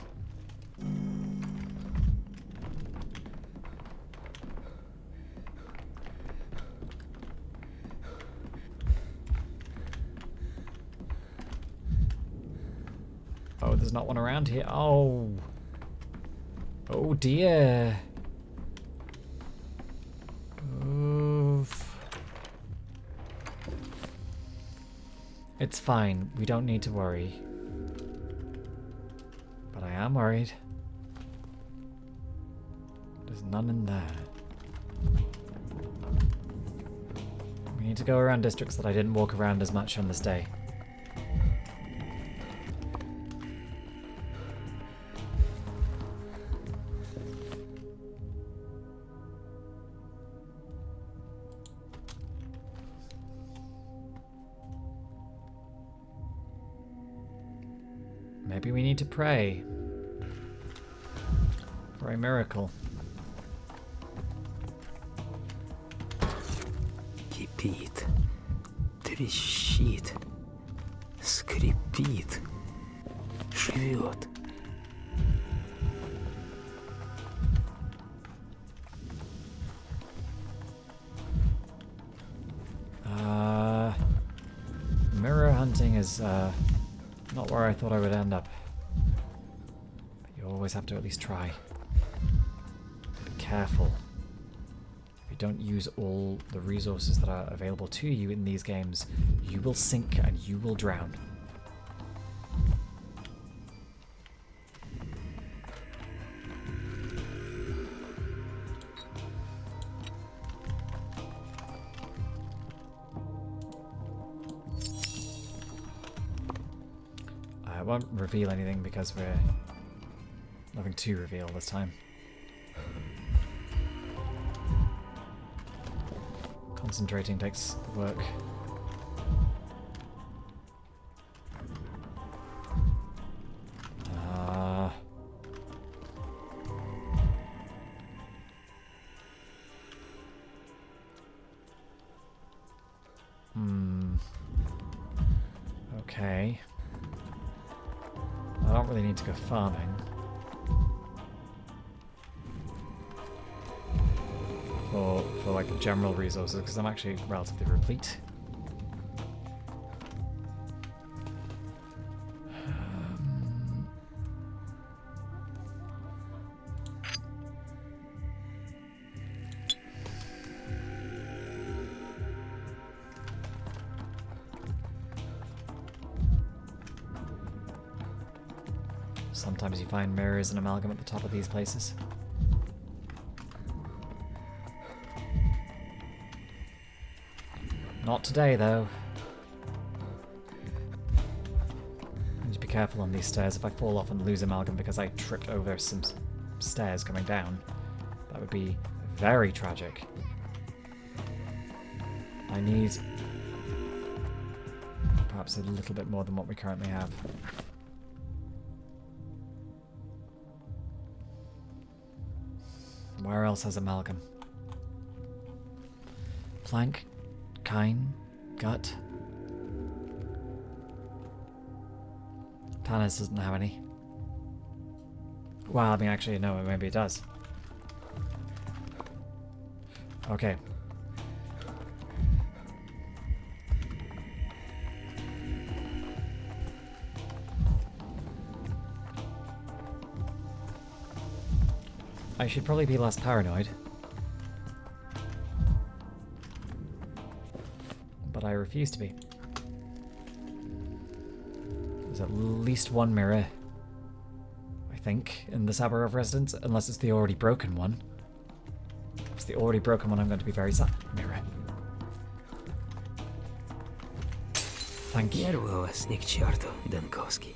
Oh, there's not one around here. Oh. Oh dear. Oof. It's fine. We don't need to worry. But I am worried. There's none in there. We need to go around districts that I didn't walk around as much on this day. Maybe we need to pray for a miracle. Кипит, трещит, скрипит, живет. Mirror hunting is not where I thought I would end up. But you always have to at least try. Be careful. If you don't use all the resources that are available to you in these games, you will sink and you will drown. I won't reveal anything because we're nothing to reveal this time. Concentrating takes work. Okay. I don't really need to go farming. For like general resources, because I'm actually relatively replete. Sometimes you find mirrors and amalgam at the top of these places. Not today, though. Need to be careful on these stairs. If I fall off and lose amalgam because I tripped over some stairs coming down, that would be very tragic. I need perhaps a little bit more than what we currently have. Where else has amalgam? Plank? Kine? Gut? Tanis doesn't have any. Well, I mean, actually, no, maybe it does. Okay. I should probably be less paranoid. But I refuse to be. There's at least one mirror, I think, in the Sabarov residence, unless it's the already broken one. If it's the already broken one, I'm going to be very sad. Mirror. Thank you. Нервы у вас ни к черту, Данковский.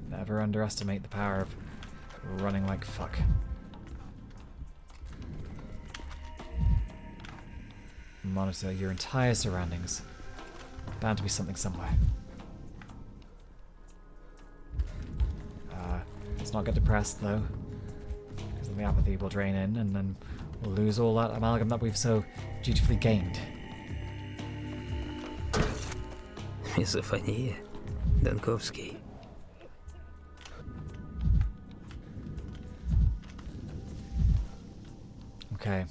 Never underestimate the power of running like fuck. Monitor your entire surroundings. Bound to be something somewhere. Let's not get depressed though, because then the apathy will drain in and then we'll lose all that amalgam that we've so dutifully gained. Мизофония, Данковский. Okay.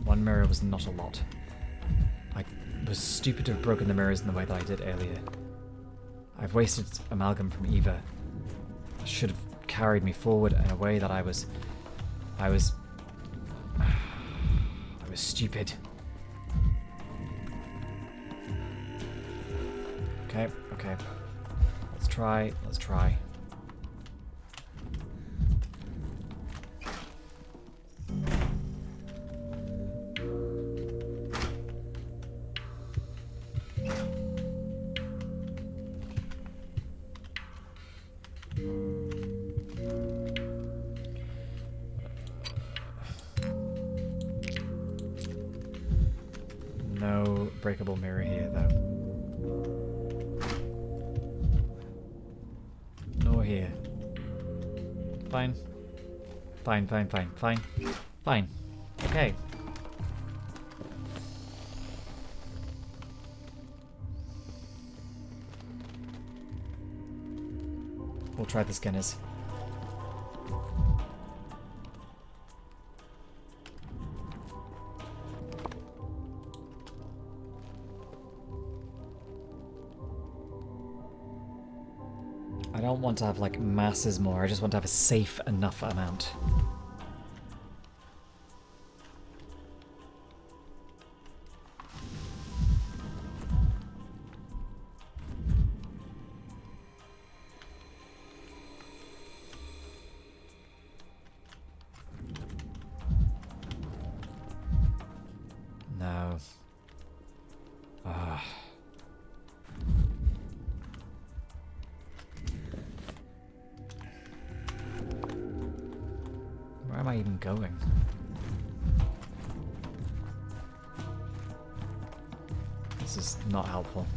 One mirror was not a lot. I was stupid to have broken the mirrors in the way that I did earlier. I've wasted amalgam from Eva. It should have carried me forward in a way that I was stupid. Okay. Let's try. No breakable mirror here, though. Nor here. Fine. Fine. Okay. We'll try the Skinners. I don't want to have like masses more, I just want to have a safe enough amount. No. Ah. Where am I even going? This is not helpful.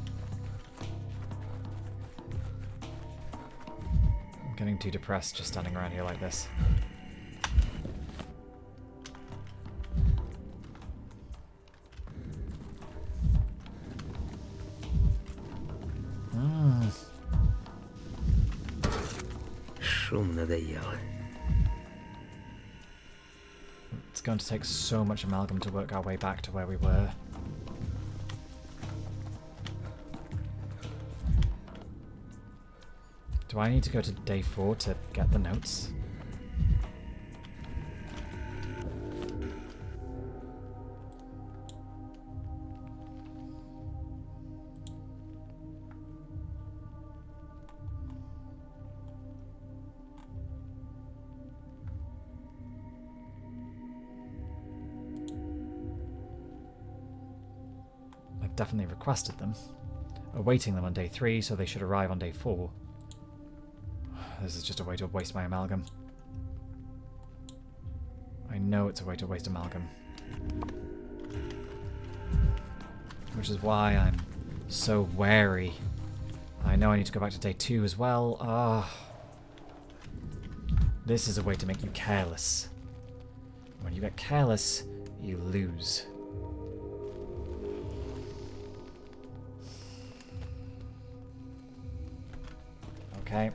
I'm getting too depressed just standing around here like this. Шум надоело. It's going to take so much amalgam to work our way back to where we were. Do I need to go to day 4 to get the notes? Definitely requested them. Awaiting them on day 3, so they should arrive on day 4. This is just a way to waste my amalgam. I know it's a way to waste amalgam. Which is why I'm so wary. I know I need to go back to day 2 as well. This is a way to make you careless. When you get careless, you lose. Okay,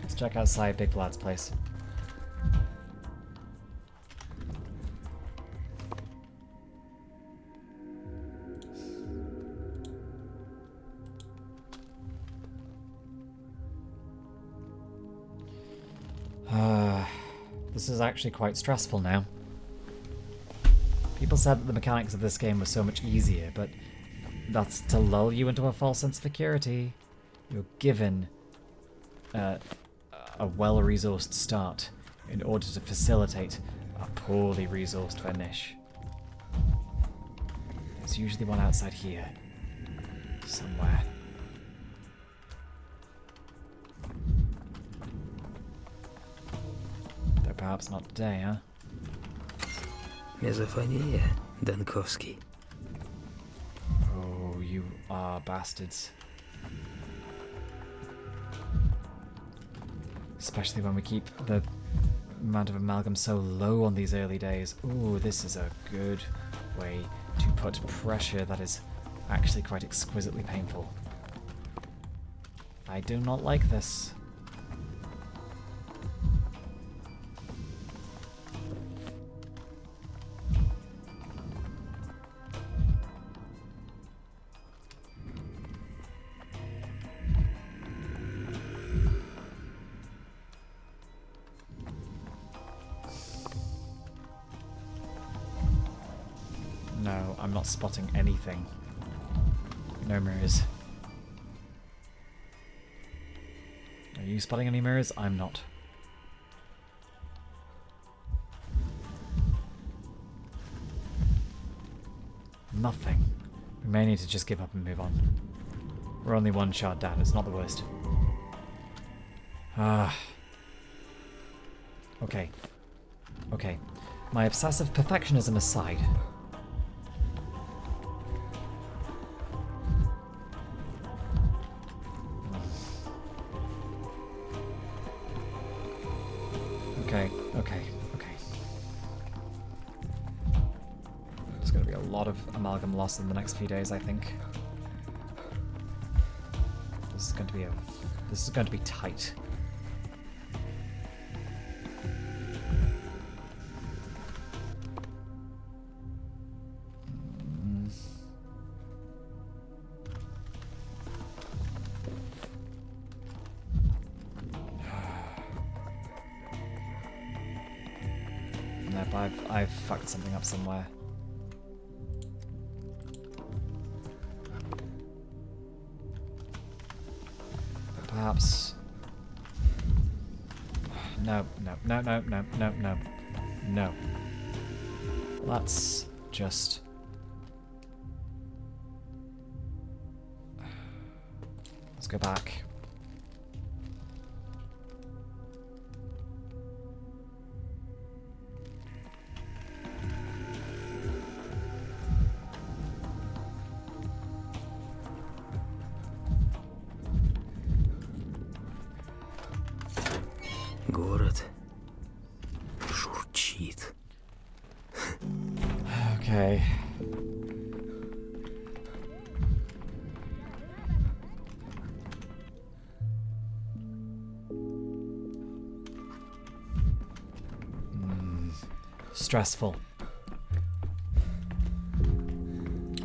let's check outside Big Vlad's place. This is actually quite stressful now. People said that the mechanics of this game were so much easier, but that's to lull you into a false sense of security. You're given a well-resourced start in order to facilitate a poorly resourced for a niche. There's usually one outside here. Somewhere. Though perhaps not today, huh? Мезофония, Dankovsky. Oh, you are bastards. Especially when we keep the amount of amalgam so low on these early days. Ooh, this is a good way to put pressure that is actually quite exquisitely painful. I do not like this. No, I'm not spotting anything. No mirrors. Are you spotting any mirrors? I'm not. Nothing. We may need to just give up and move on. We're only one shard down, it's not the worst. Ah. Okay. Okay. My obsessive perfectionism aside. Okay. There's going to be a lot of amalgam loss in the next few days, I think. This is going to be tight. I've fucked something up somewhere. But perhaps... No. Let's just... Let's go back. Город шурчит. Okay. Stressful.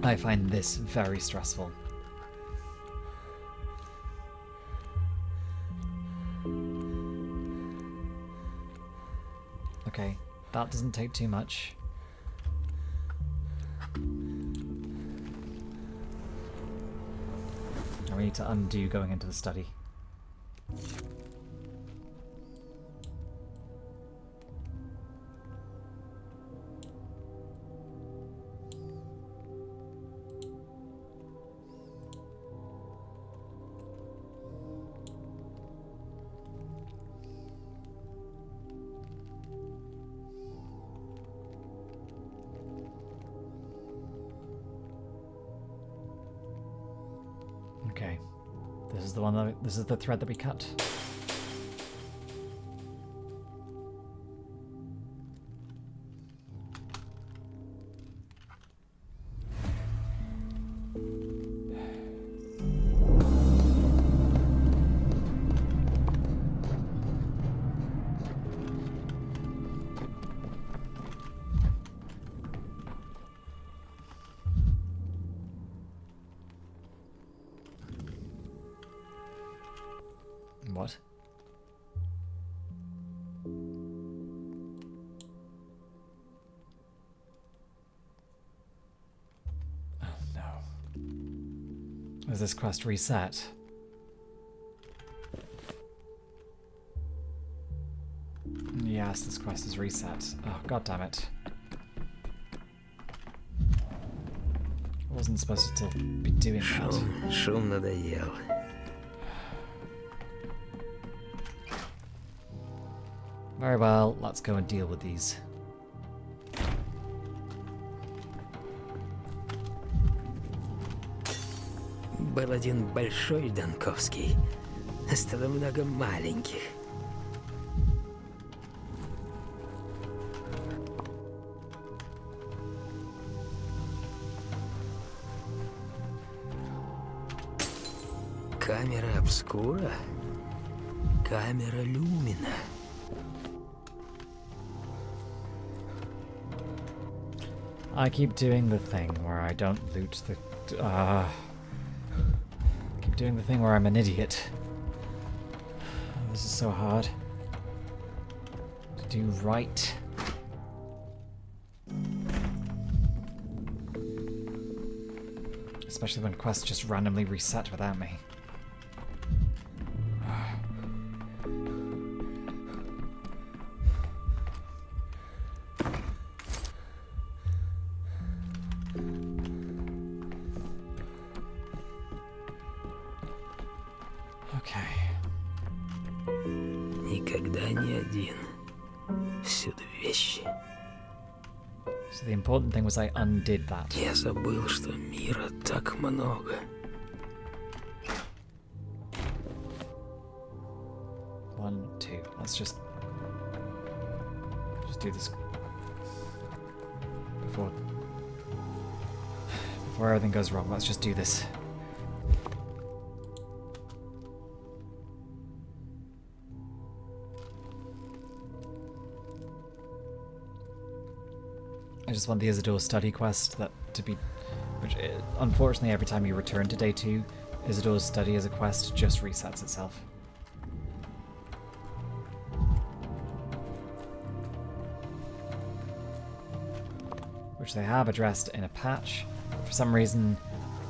I find this very stressful. Okay, that doesn't take too much. Now we need to undo going into the study. Okay, this is the one that this is the thread that we cut. What? Oh no. Is this quest reset? Yes, this quest is reset. Oh, god damn it. I wasn't supposed to be doing that. Шум надоел. Very well, let's go and deal with these. Был один большой Данковский. Стало много маленьких. Камера обскура? Камера люмина. I keep doing the thing where I don't loot the... keep doing the thing where I'm an idiot. Oh, this is so hard to do right. Especially when quests just randomly reset without me. Okay. Никогда не один. Всюду вещи. So the important thing was I undid that. Я забыл, что мира так много. One, two. Let's just do this before everything goes wrong. Let's just do this. I just want the Isidor study quest to be, which unfortunately every time you return to day 2, Isidor's study as a quest just resets itself. Which they have addressed in a patch. For some reason,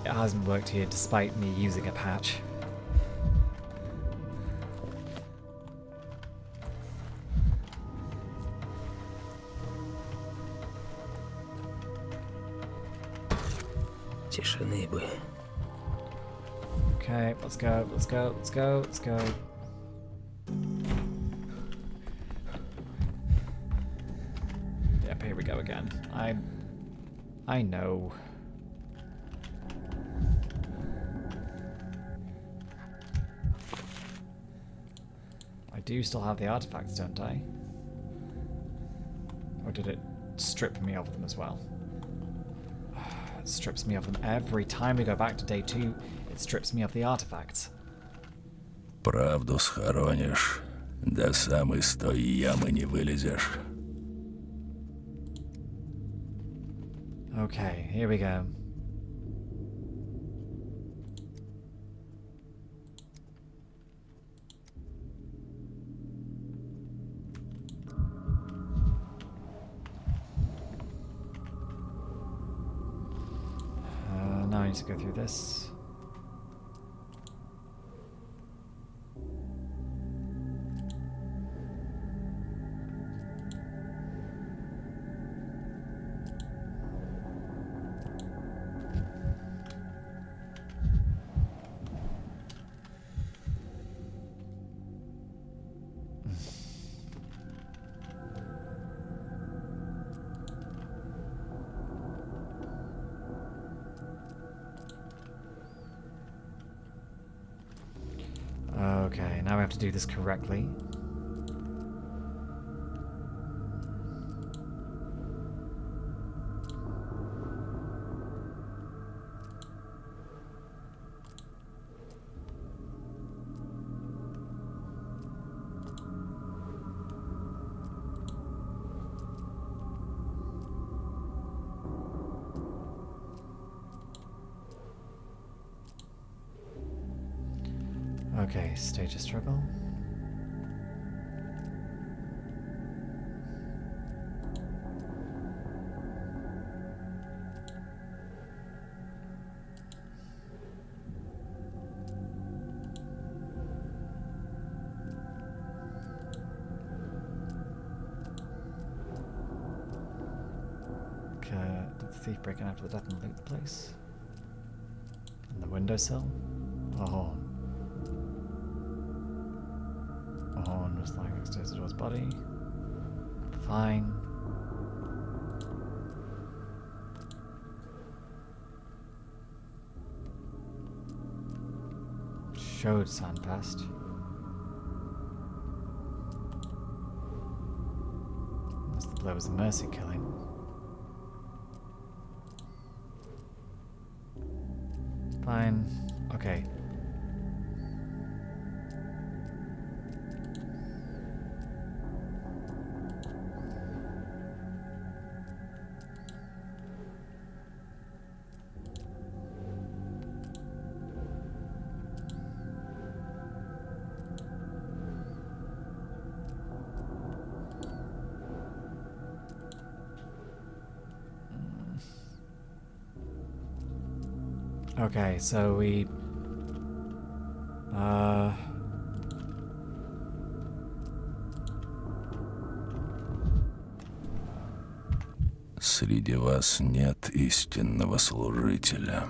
it hasn't worked here despite me using a patch. Тишины бы. Okay, let's go, let's go, let's go, let's go. Yep, here we go again. I know. I do still have the artifacts, don't I? Or did it strip me of them as well? It strips me of them every time we go back to day 2. It strips me of the artifacts. Правду схоронишь, до самой с той ямы не вылезешь. Okay, here we go. Now I need to go through this. Okay, now we have to do this correctly. Okay, stage of struggle. did the thief break in after the death and loot the place? And the windowsill? A horn. A horn was lying next to Isidor's body. Fine. Showed sound past. Unless the blow was a mercy killing. Fine. Okay. Okay, so we... Среди вас нет истинного служителя.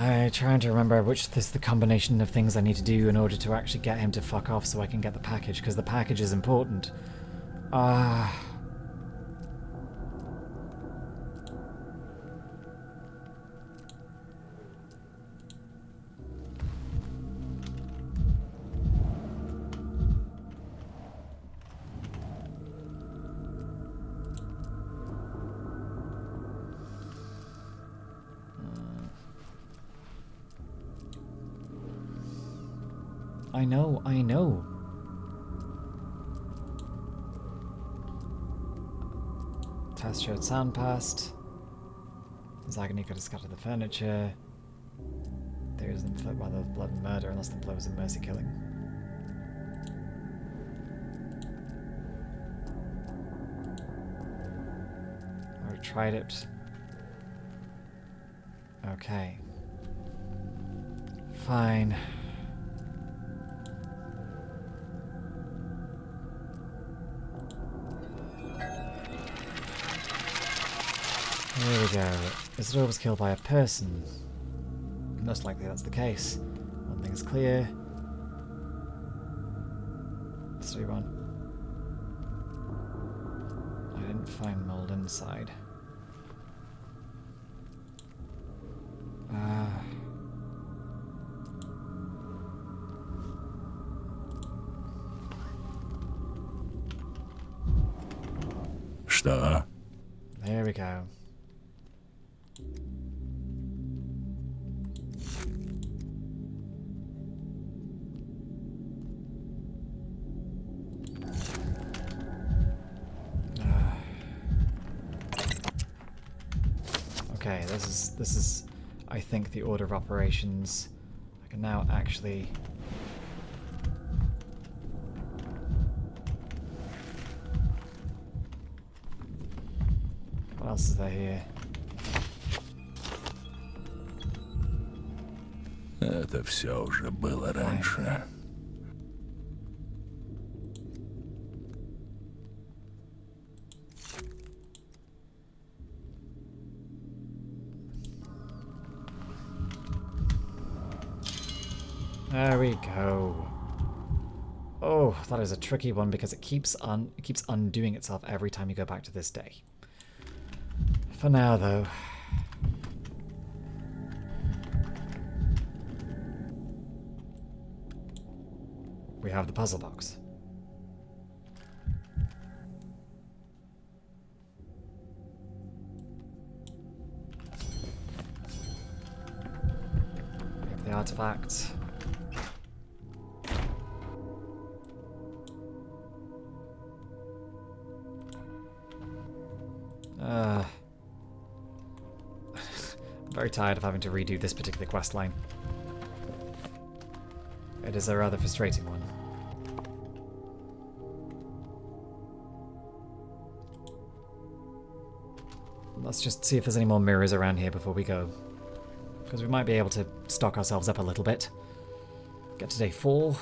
I'm trying to remember which is the combination of things I need to do in order to actually get him to fuck off so I can get the package, because the package is important. I know. Test showed sound passed. Zagany could have scattered the furniture. There isn't fled by the blood and murder unless the blow was a mercy killing. I tried it. Okay. Fine. Here we go. Isidor was killed by a person. Most likely that's the case. One thing is clear. Let's do one. I didn't find mold inside. Что? There we go. Okay, this is I think the order of operations. I can now actually what else is there here? Это все уже было раньше. There we go. Oh, that is a tricky one because it keeps undoing itself every time you go back to this day. For now, though. We have the puzzle box. We have the artifact. I'm very tired of having to redo this particular quest line. It is a rather frustrating one. Let's just see if there's any more mirrors around here before we go. Because we might be able to stock ourselves up a little bit. Get to day 4.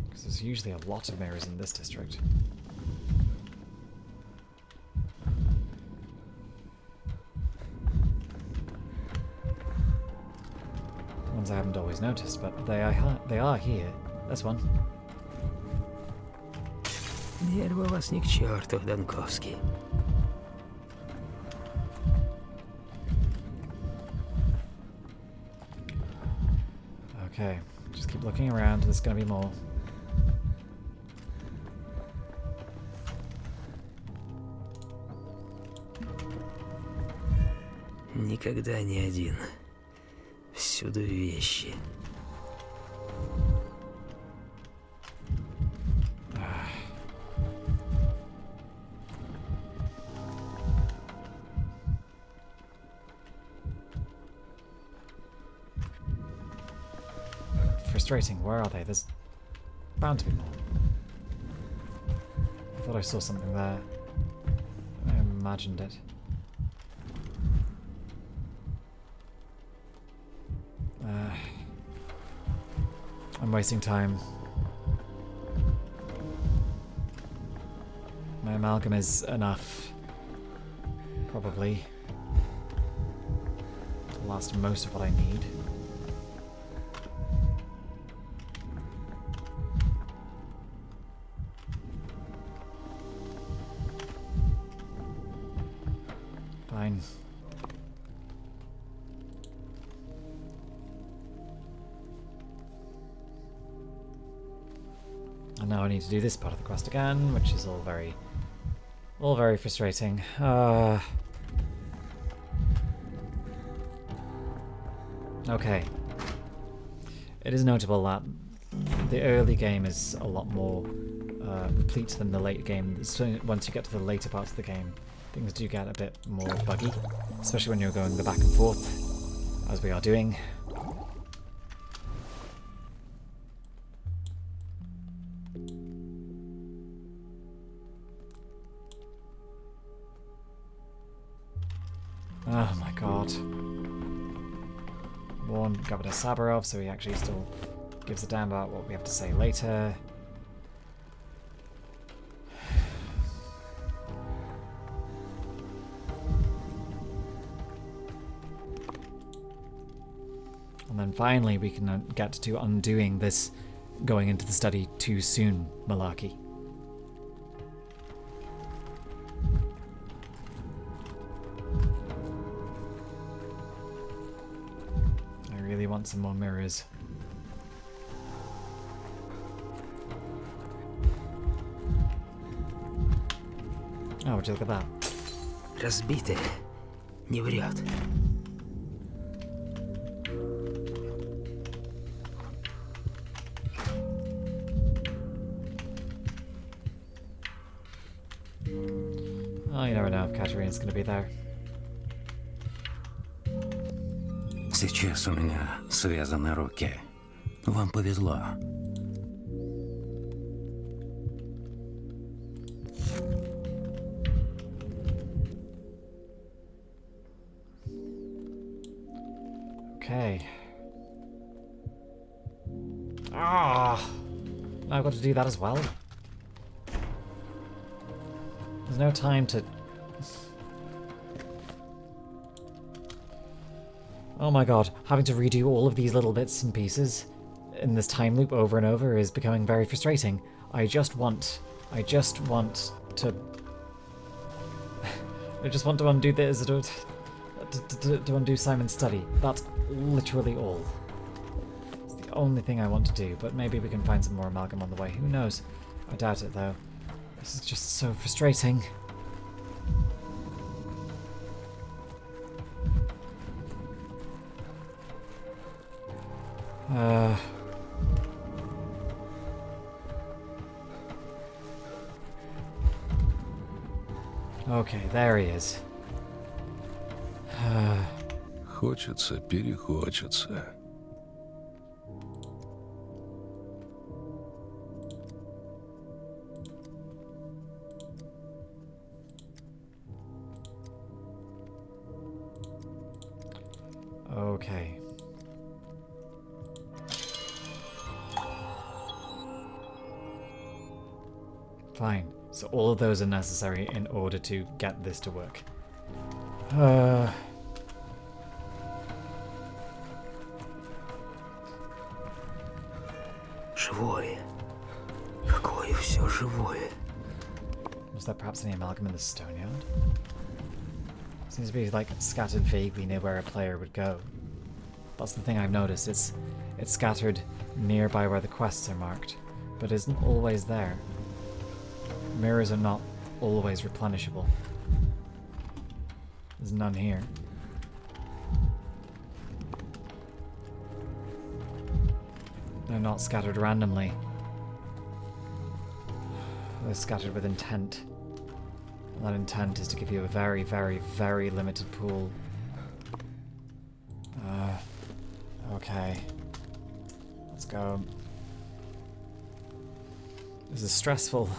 Because there's usually a lot of mirrors in this district. Ones I haven't always noticed, but they are here. This one. Нервы у вас ни к черту, Данковский. Okay, just keep looking around. There's gonna be more. Никогда не один. Всюду вещи. Frustrating. Where are they? There's bound to be more. I thought I saw something there. I imagined it. I'm wasting time. My amalgam is enough. Probably. To last most of what I need. Fine. And now I need to do this part of the quest again, which is all very frustrating. Okay. It is notable that the early game is a lot more replete than the late game. So once you get to the later parts of the game, things do get a bit more buggy, especially when you're going the back and forth, as we are doing. Oh my god. Warn Governor Sabarov, so he actually still gives a damn about what we have to say later. And then finally we can get to undoing this going into the study too soon malarkey. I really want some more mirrors. Oh, would you look at that? Разбитая. Не врет. Oh, you never know if Katerina's going to be there. Сейчас у меня связаны руки. Вам повезло. Okay. Ah! Now I've got to do that as well. There's no time to... Oh my god, having to redo all of these little bits and pieces in this time loop over and over is becoming very frustrating. I just want to... I just want to undo the Isidor... To undo Simon's study. That's literally all. It's the only thing I want to do, but maybe we can find some more amalgam on the way. Who knows? I doubt it, though. This is just so frustrating. Okay, there he is. Хочется, перехочется. Okay. Fine. So all of those are necessary in order to get this to work. Живое. Какое все живое. Was there perhaps any amalgam in the stone yard? Seems to be like scattered vaguely near where a player would go. That's the thing I've noticed. It's scattered nearby where the quests are marked, but isn't always there. Mirrors are not always replenishable. There's none here. They're not scattered randomly. They're scattered with intent. And that intent is to give you a very, very, very limited pool. Okay. Let's go. This is stressful.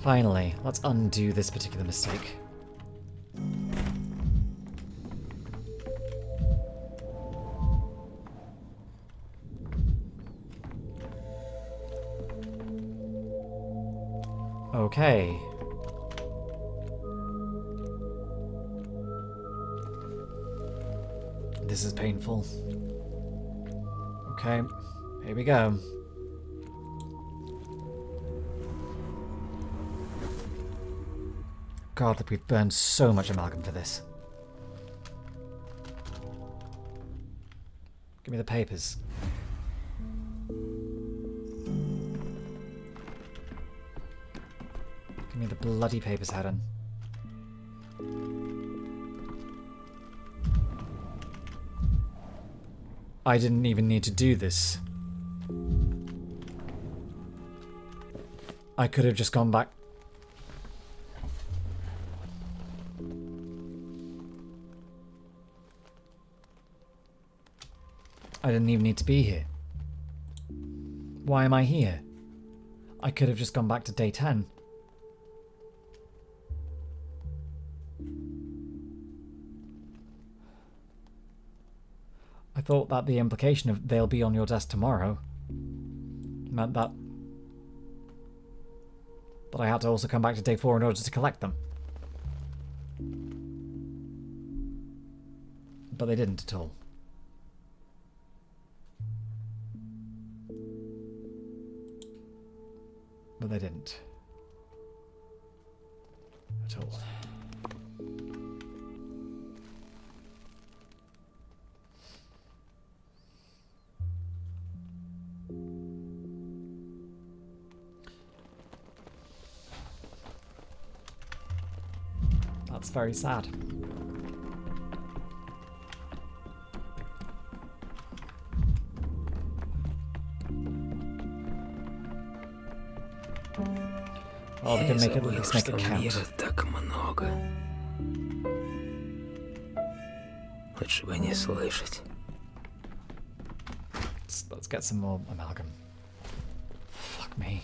Finally, let's undo this particular mistake. Okay. This is painful. Okay, here we go. God, that we've burned so much amalgam for this. Give me the papers. Give me the bloody papers, Haddon. I didn't even need to do this. I could have just gone back. I didn't even need to be here. Why am I here? I could have just gone back to day 10. I thought that the implication of they'll be on your desk tomorrow meant that I had to also come back to day 4 in order to collect them. But they didn't at all. But they didn't. At all. That's very sad. Well, we can make it, at least make it count. Мира так много. Лучше бы не слышать. Let's get some more amalgam. Fuck me.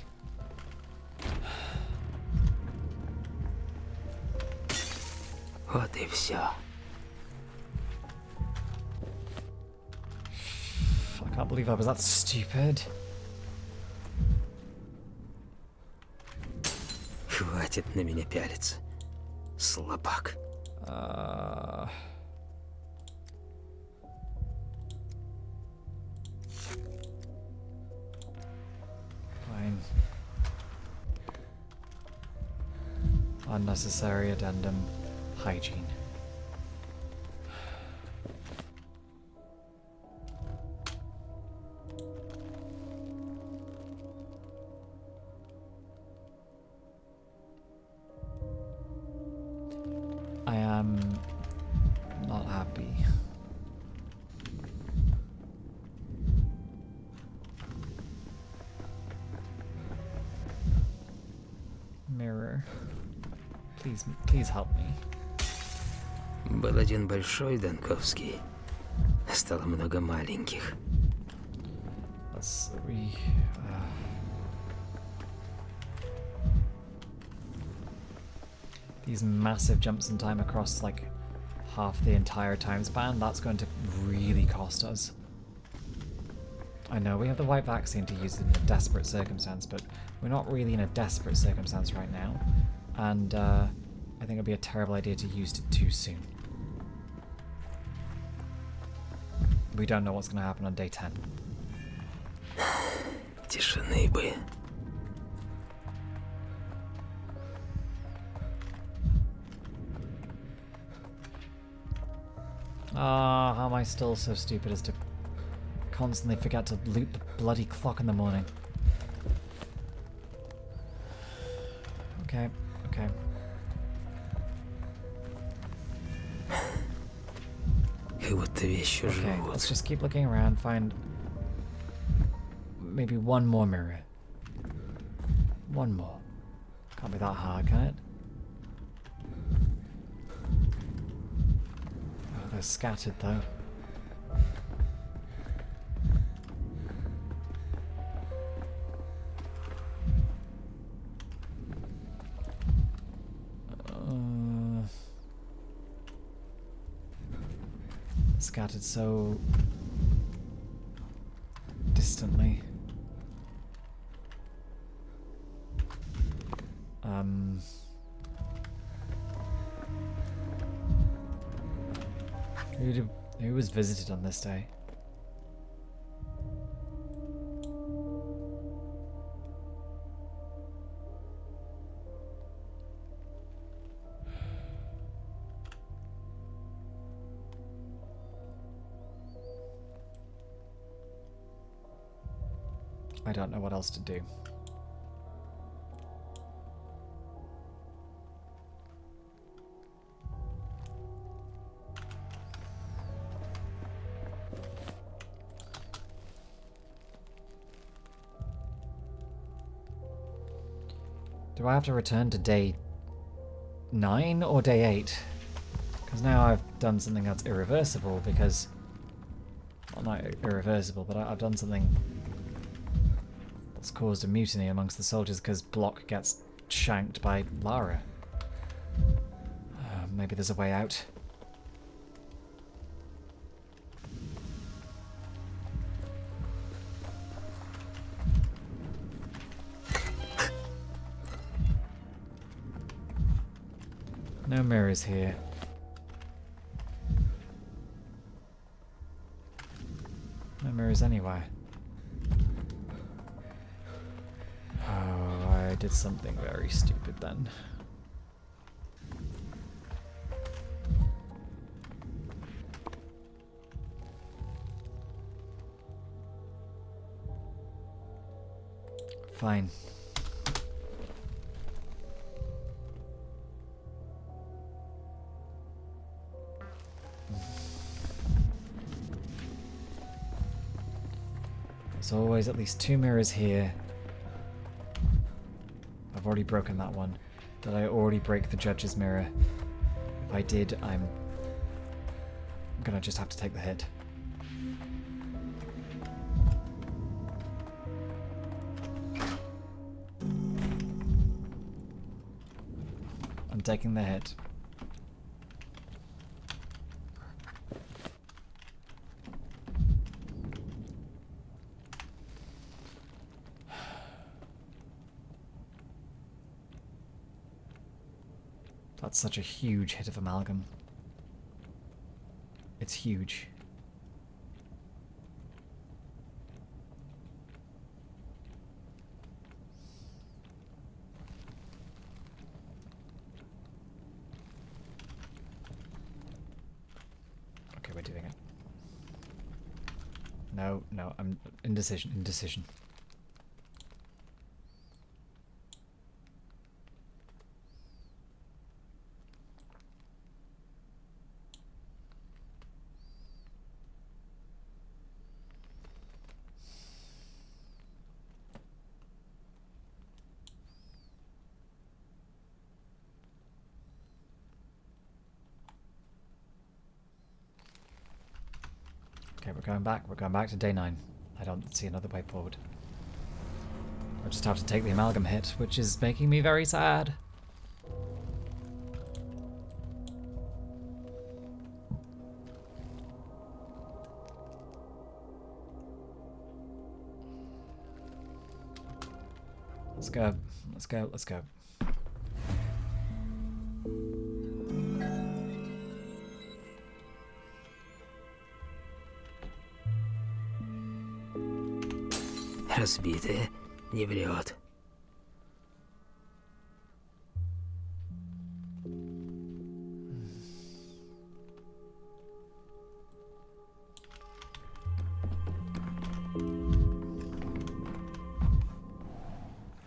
Вот и все. I can't believe I was that stupid. Хватит на меня пялиться. Слабак. Fine. Unnecessary addendum. Hygiene. I am not happy. please help me. Был один большой Данковский. Стало много маленьких. These massive jumps in time across like half the entire time span, that's going to really cost us. I know we have the white vaccine to use in a desperate circumstance, but we're not really in a desperate circumstance right now. And I think it'd be a terrible idea to use it too soon. We don't know what's going to happen on day 10. Тишины бы. Ah, how am I still so stupid as to constantly forget to loot the bloody clock in the morning? Okay, okay. Как будто вещи Okay, живут. let's just keep looking around, find maybe one more mirror. One more. Can't be that hard, can it? Oh, they're scattered though. Scattered so distantly. Who was visited on this day? I don't know what else to do. Do I have to return to day 9 or day 8? Because now I've done something that's irreversible because... Well, not irreversible, but I've done something that's caused a mutiny amongst the soldiers because Block gets shanked by Lara. Maybe there's a way out. No mirrors here. No mirrors anywhere. Oh, I did something very stupid then. Fine. There's always at least 2 mirrors here. I've already broken that one. Did I already break the judge's mirror? If I did, I'm gonna just have to take the hit. I'm taking the hit. That's such a huge hit of amalgam. It's huge. Okay, we're doing it. No, no, I'm indecision, indecision. Okay, we're going back. We're going back to day 9. I don't see another way forward. I'll just have to take the amalgam hit, which is making me very sad. Let's go. Let's go. Let's go. Разбитая не врет.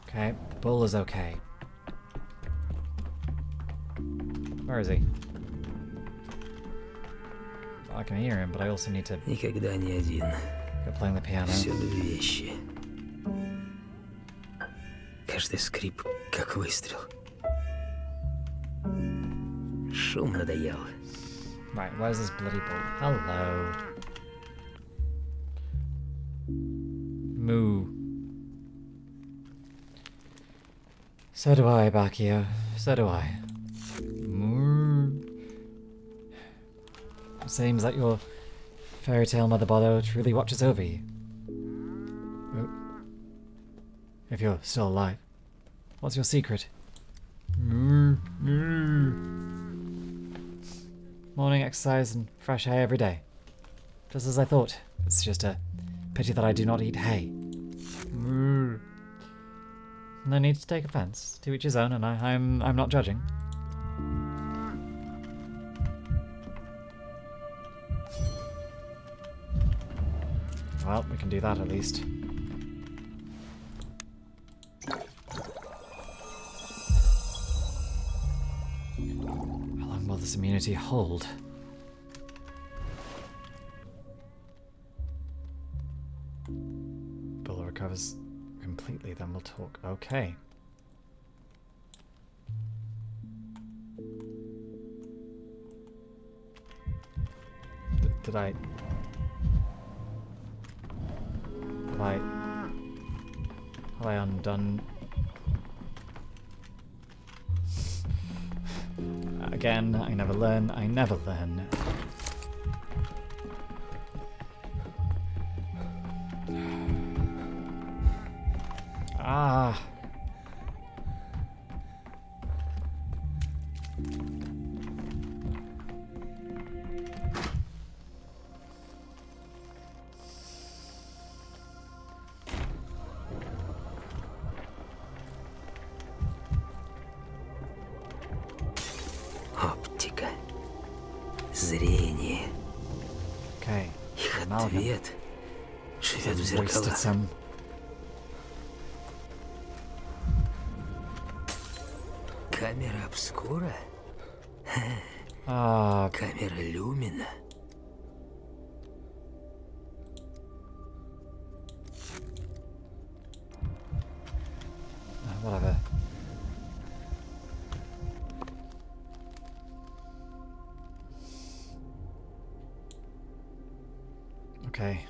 Okay, the bull is okay. Where is he? Well, I can hear him, but I also need to Никогда не один. go playing the piano. Всюду вещи. Каждый скрип, как выстрел. Шум надоел. Right, where's this bloody bull? Hello. Moo. So do I, Bacchio. So do I. Moo. Seems like your fairy tale mother Botto truly watches over you. Oh. If you're still alive. What's your secret? Morning exercise and fresh hay every day. Just as I thought. It's just a pity that I do not eat hay. No need to take offense. To each his own, and I'm not judging. Well, we can do that at least. How long will this immunity hold? Bull recovers completely, then we'll talk. Okay. Did I... Have I undone... Again, I never learn. I never learn. Ah. Оптика. Зрение. Okay. Их Amalgam. ответ живет в Wasted зеркалах. some. Камера обскура? Ah, Камера люмина? whatever. Okay.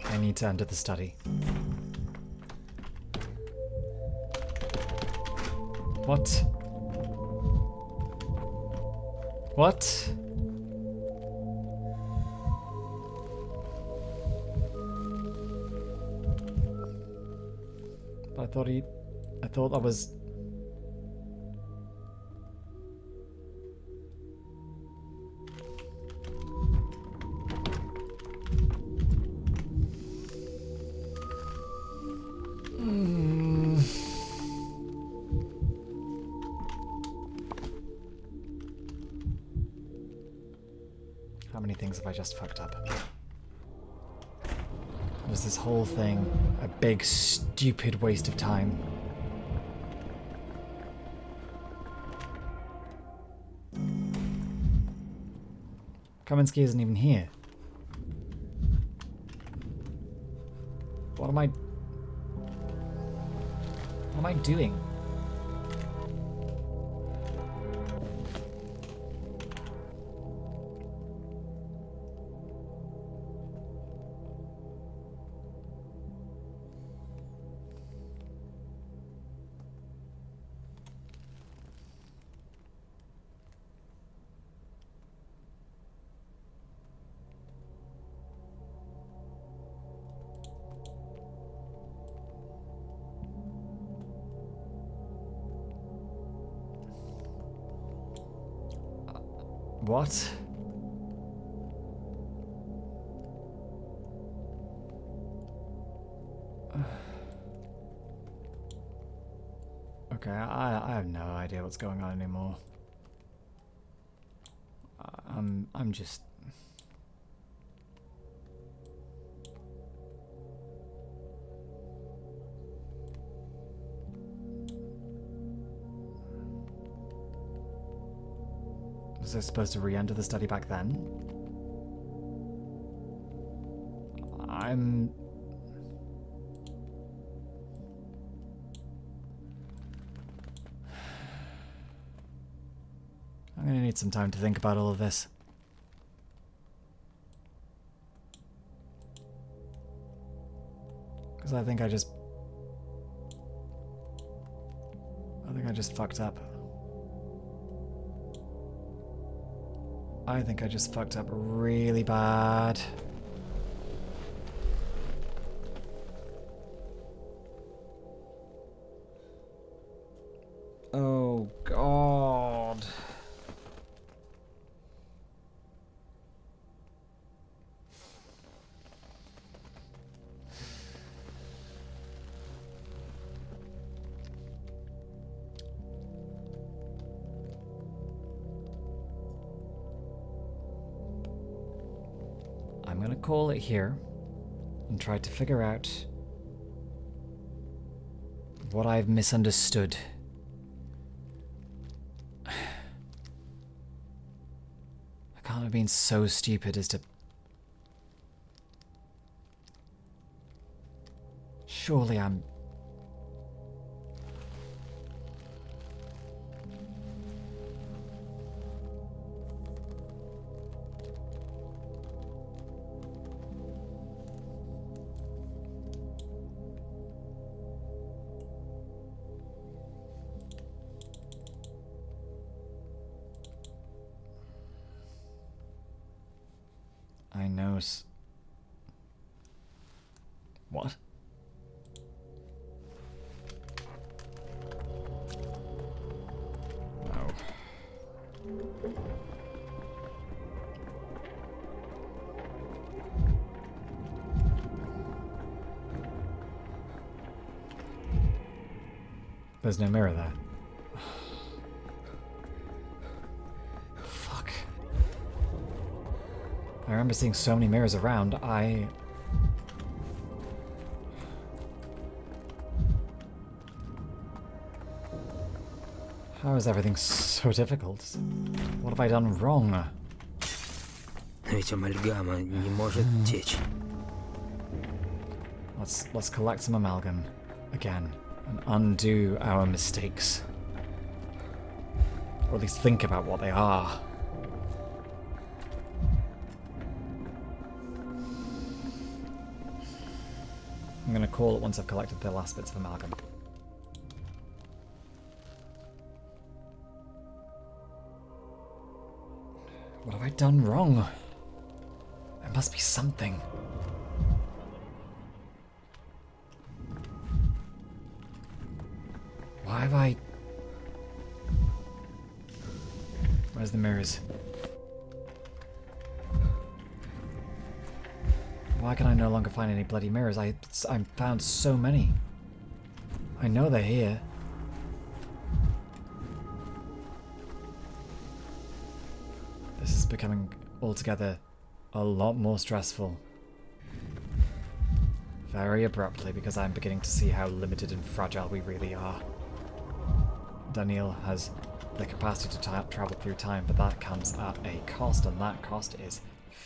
I need to enter the study. What? What? I thought that was... How many things have I just fucked up? Was this whole thing a big, stupid waste of time? Kaminsky isn't even here. What am I doing? What? Okay, I have no idea what's going on anymore. I'm just... Was I supposed to re-enter the study back then? I'm gonna need some time to think about all of this. Because I think I just fucked up. I think I just fucked up really bad. Oh, God. I'm gonna call it here and try to figure out what I've misunderstood. I can't have been so stupid as to... Surely I'm... I know What? No. There's no mirror there. Fuck. I remember seeing so many mirrors around, How is everything so difficult? What have I done wrong? Ведь амальгама не может течь. Let's collect some amalgam again and undo our mistakes. Or at least think about what they are. I'm gonna call it once I've collected the last bits of amalgam. What have I done wrong? There must be something. Why have I... Where's the mirrors? Why can I no longer find any bloody mirrors? I found so many. I know they're here. This is becoming altogether a lot more stressful. Very abruptly, because I'm beginning to see how limited and fragile we really are. Daniil has the capacity to travel through time, but that comes at a cost, and that cost is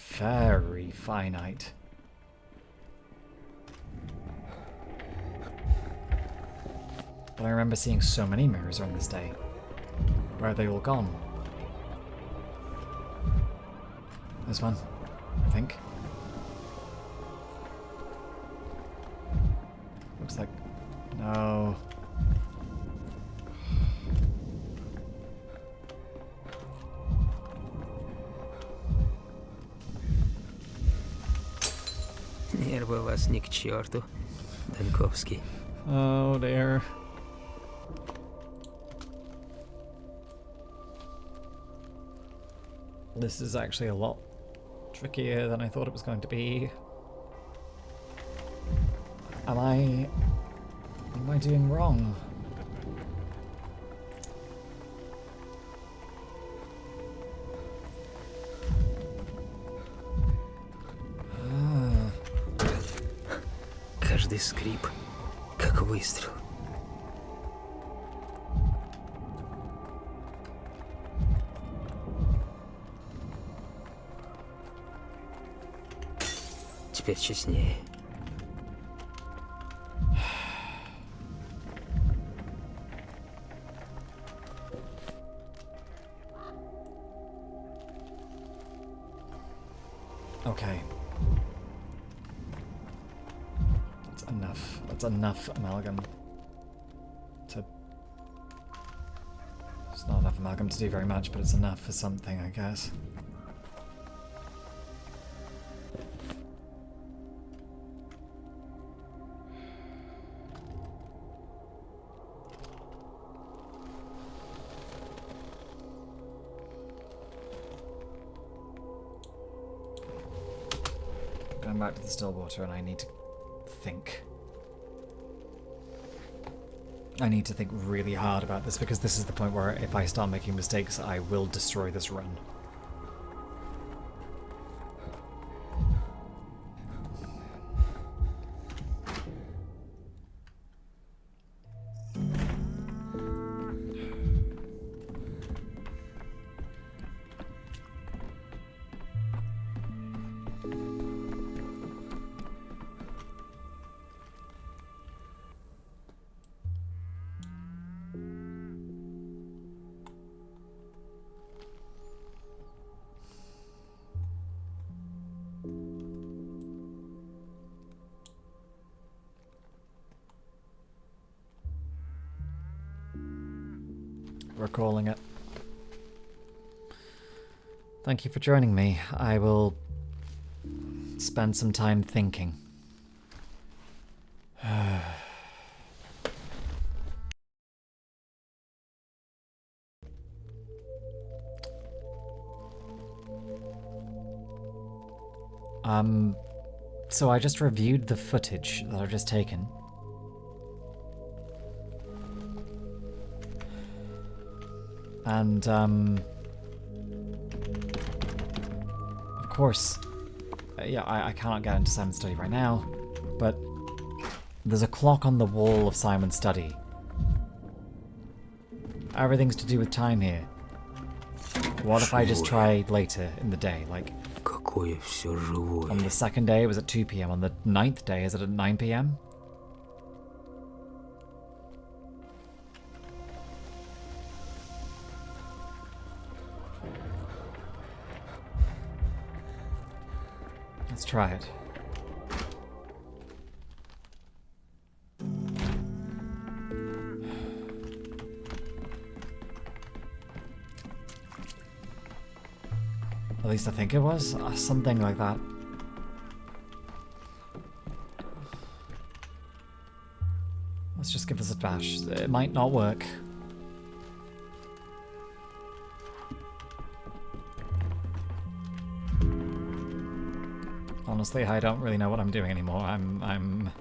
very finite. But I remember seeing so many mirrors on this day. Where are they all gone? This one, I think. Looks like... no. Нервы вас ни к черту, Данковский. Oh dear. This is actually a lot trickier than I thought it was going to be. Am I doing wrong? Каждый скрип, как выстрел. Теперь честнее. Okay. That's enough. That's enough amalgam to... It's not enough amalgam to do very much, but it's enough for something, I guess. Going back to the still water, and I need to think. I need to think really hard about this, because this is the point where if I start making mistakes, I will destroy this run. Recalling it. Thank you for joining me. I will spend some time thinking. So I just reviewed the footage that I've just taken. And, of course, yeah, I cannot get into Simon's study right now, but there's a clock on the wall of Simon's study. Everything's to do with time here. What if I just try later in the day, like... Какое все живое. On the second day it was at 2 PM, on the 9th day is it at 9 PM? Let's try it. At least I think it was. Something like that. Let's just give this a bash. It might not work. Honestly, I don't really know what I'm doing anymore. I'm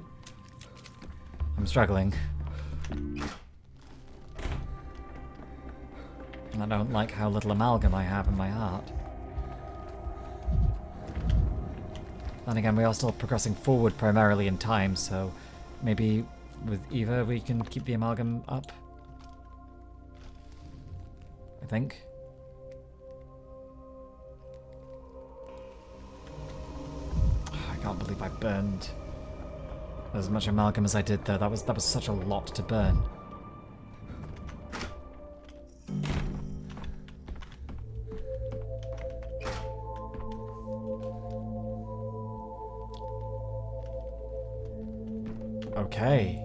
struggling. And I don't like how little amalgam I have in my heart. Then again, we are still progressing forward primarily in time, so maybe with Eva we can keep the amalgam up. I think. I can't believe I burned as much amalgam as I did there. That was such a lot to burn. Okay.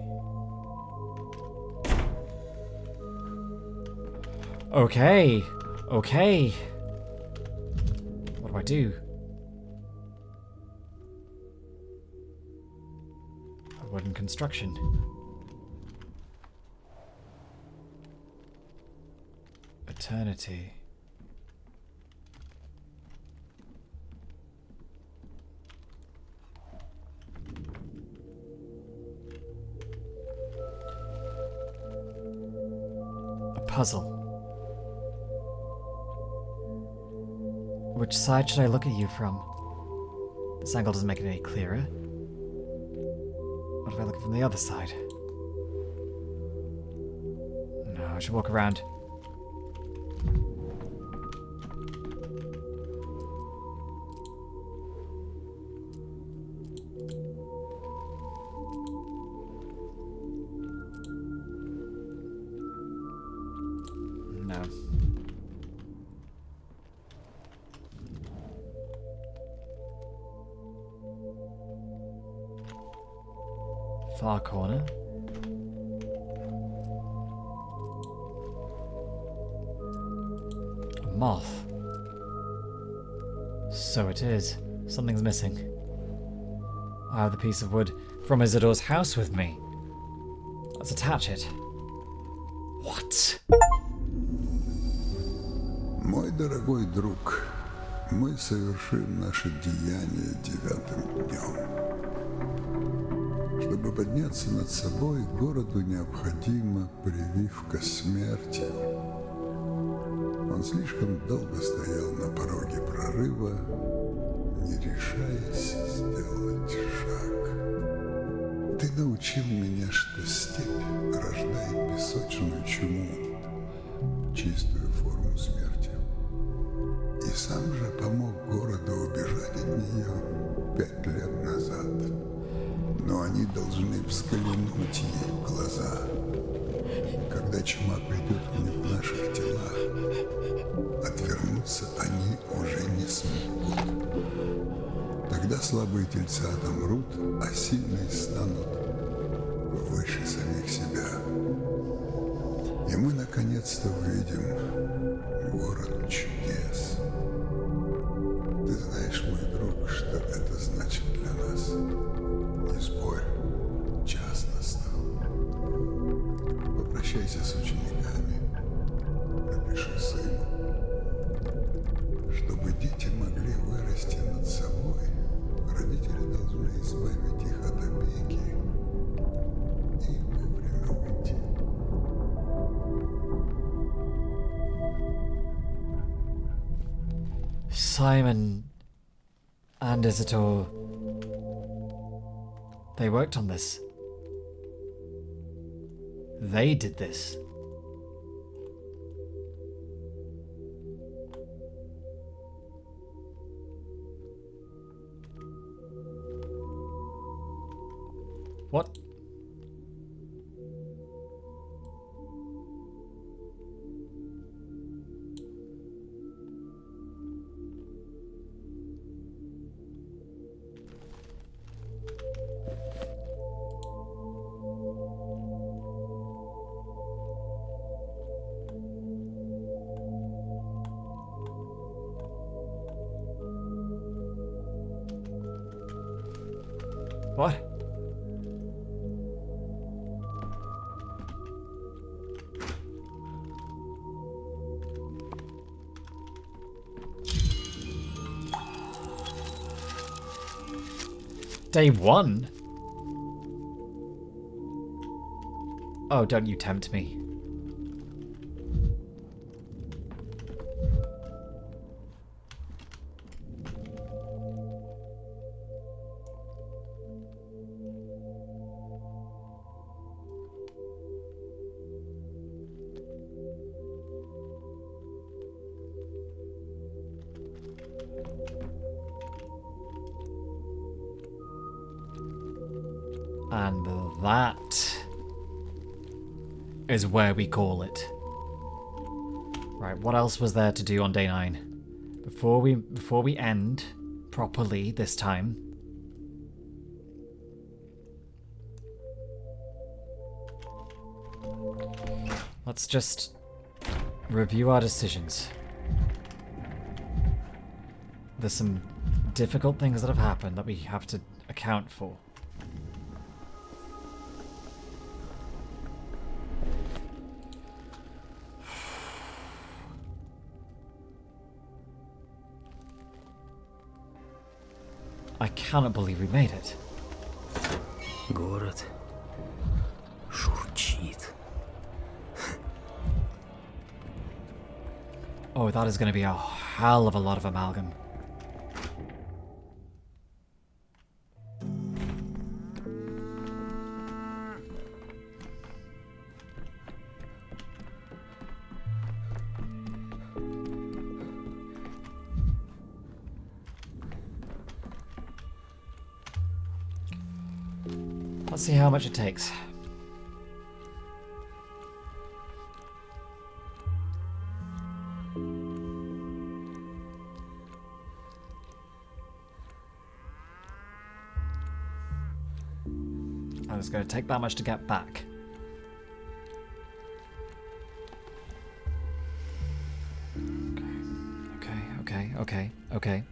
Okay. Okay. What do I do? A wooden construction. Eternity. A puzzle. Which side should I look at you from? This angle doesn't make it any clearer. What if I look from the other side? No, I should walk around. No. Far corner. A moth. So it is. Something's missing. I have the piece of wood from Isidor's house with me. Let's attach it. What? Мой дорогой друг, мы совершим наше деяние 9-м днем. Чтобы подняться над собой, городу необходима прививка смерти. Он слишком долго стоял на пороге прорыва, не решаясь сделать шаг. Ты научил меня, что степь рождает песочную чуму, чистую форму смерти. И сам же помог городу убежать от нее 5 лет назад. Но они должны взглянуть ей в глаза. Когда чума придет в них в наших телах, отвернуться они уже не смогут. Тогда слабые тельца отомрут, а сильные станут выше самих себя. И мы наконец-то увидим город чудес. Ты знаешь, мой друг, что это значит для нас? Не спорь, час настал. Попрощайся с учениками, напиши сыну. Чтобы дети могли вырасти над собой, родители должны избавить их от опеки и вовремя уйти. Simon and Isidor, they worked on this. They did this. What? What? Day 1? Oh, don't you tempt me. And that is where we call it. Right, what else was there to do on day 9? Before we end properly this time. Let's just review our decisions. There's some difficult things that have happened that we have to account for. I cannot believe we made it. Город шурчит. Oh, that is going to be a hell of a lot of amalgam. Let's see how much it takes. And it's going to take that much to get back. Okay.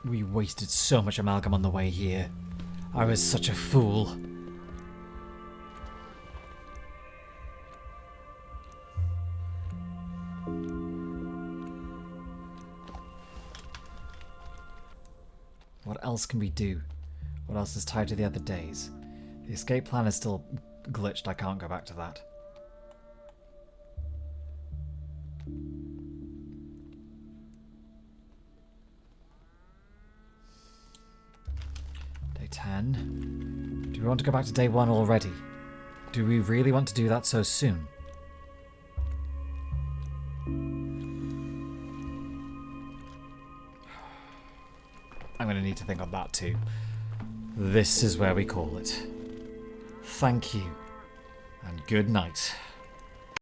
We wasted so much amalgam on the way here. I was such a fool. What else can we do? What else is tied to the other days? The escape plan is still glitched. I can't go back to that. Day 10. Do we want to go back to day 1 already? Do we really want to do that so soon? I'm going to need to think on that too. This is where we call it. Thank you, and good night.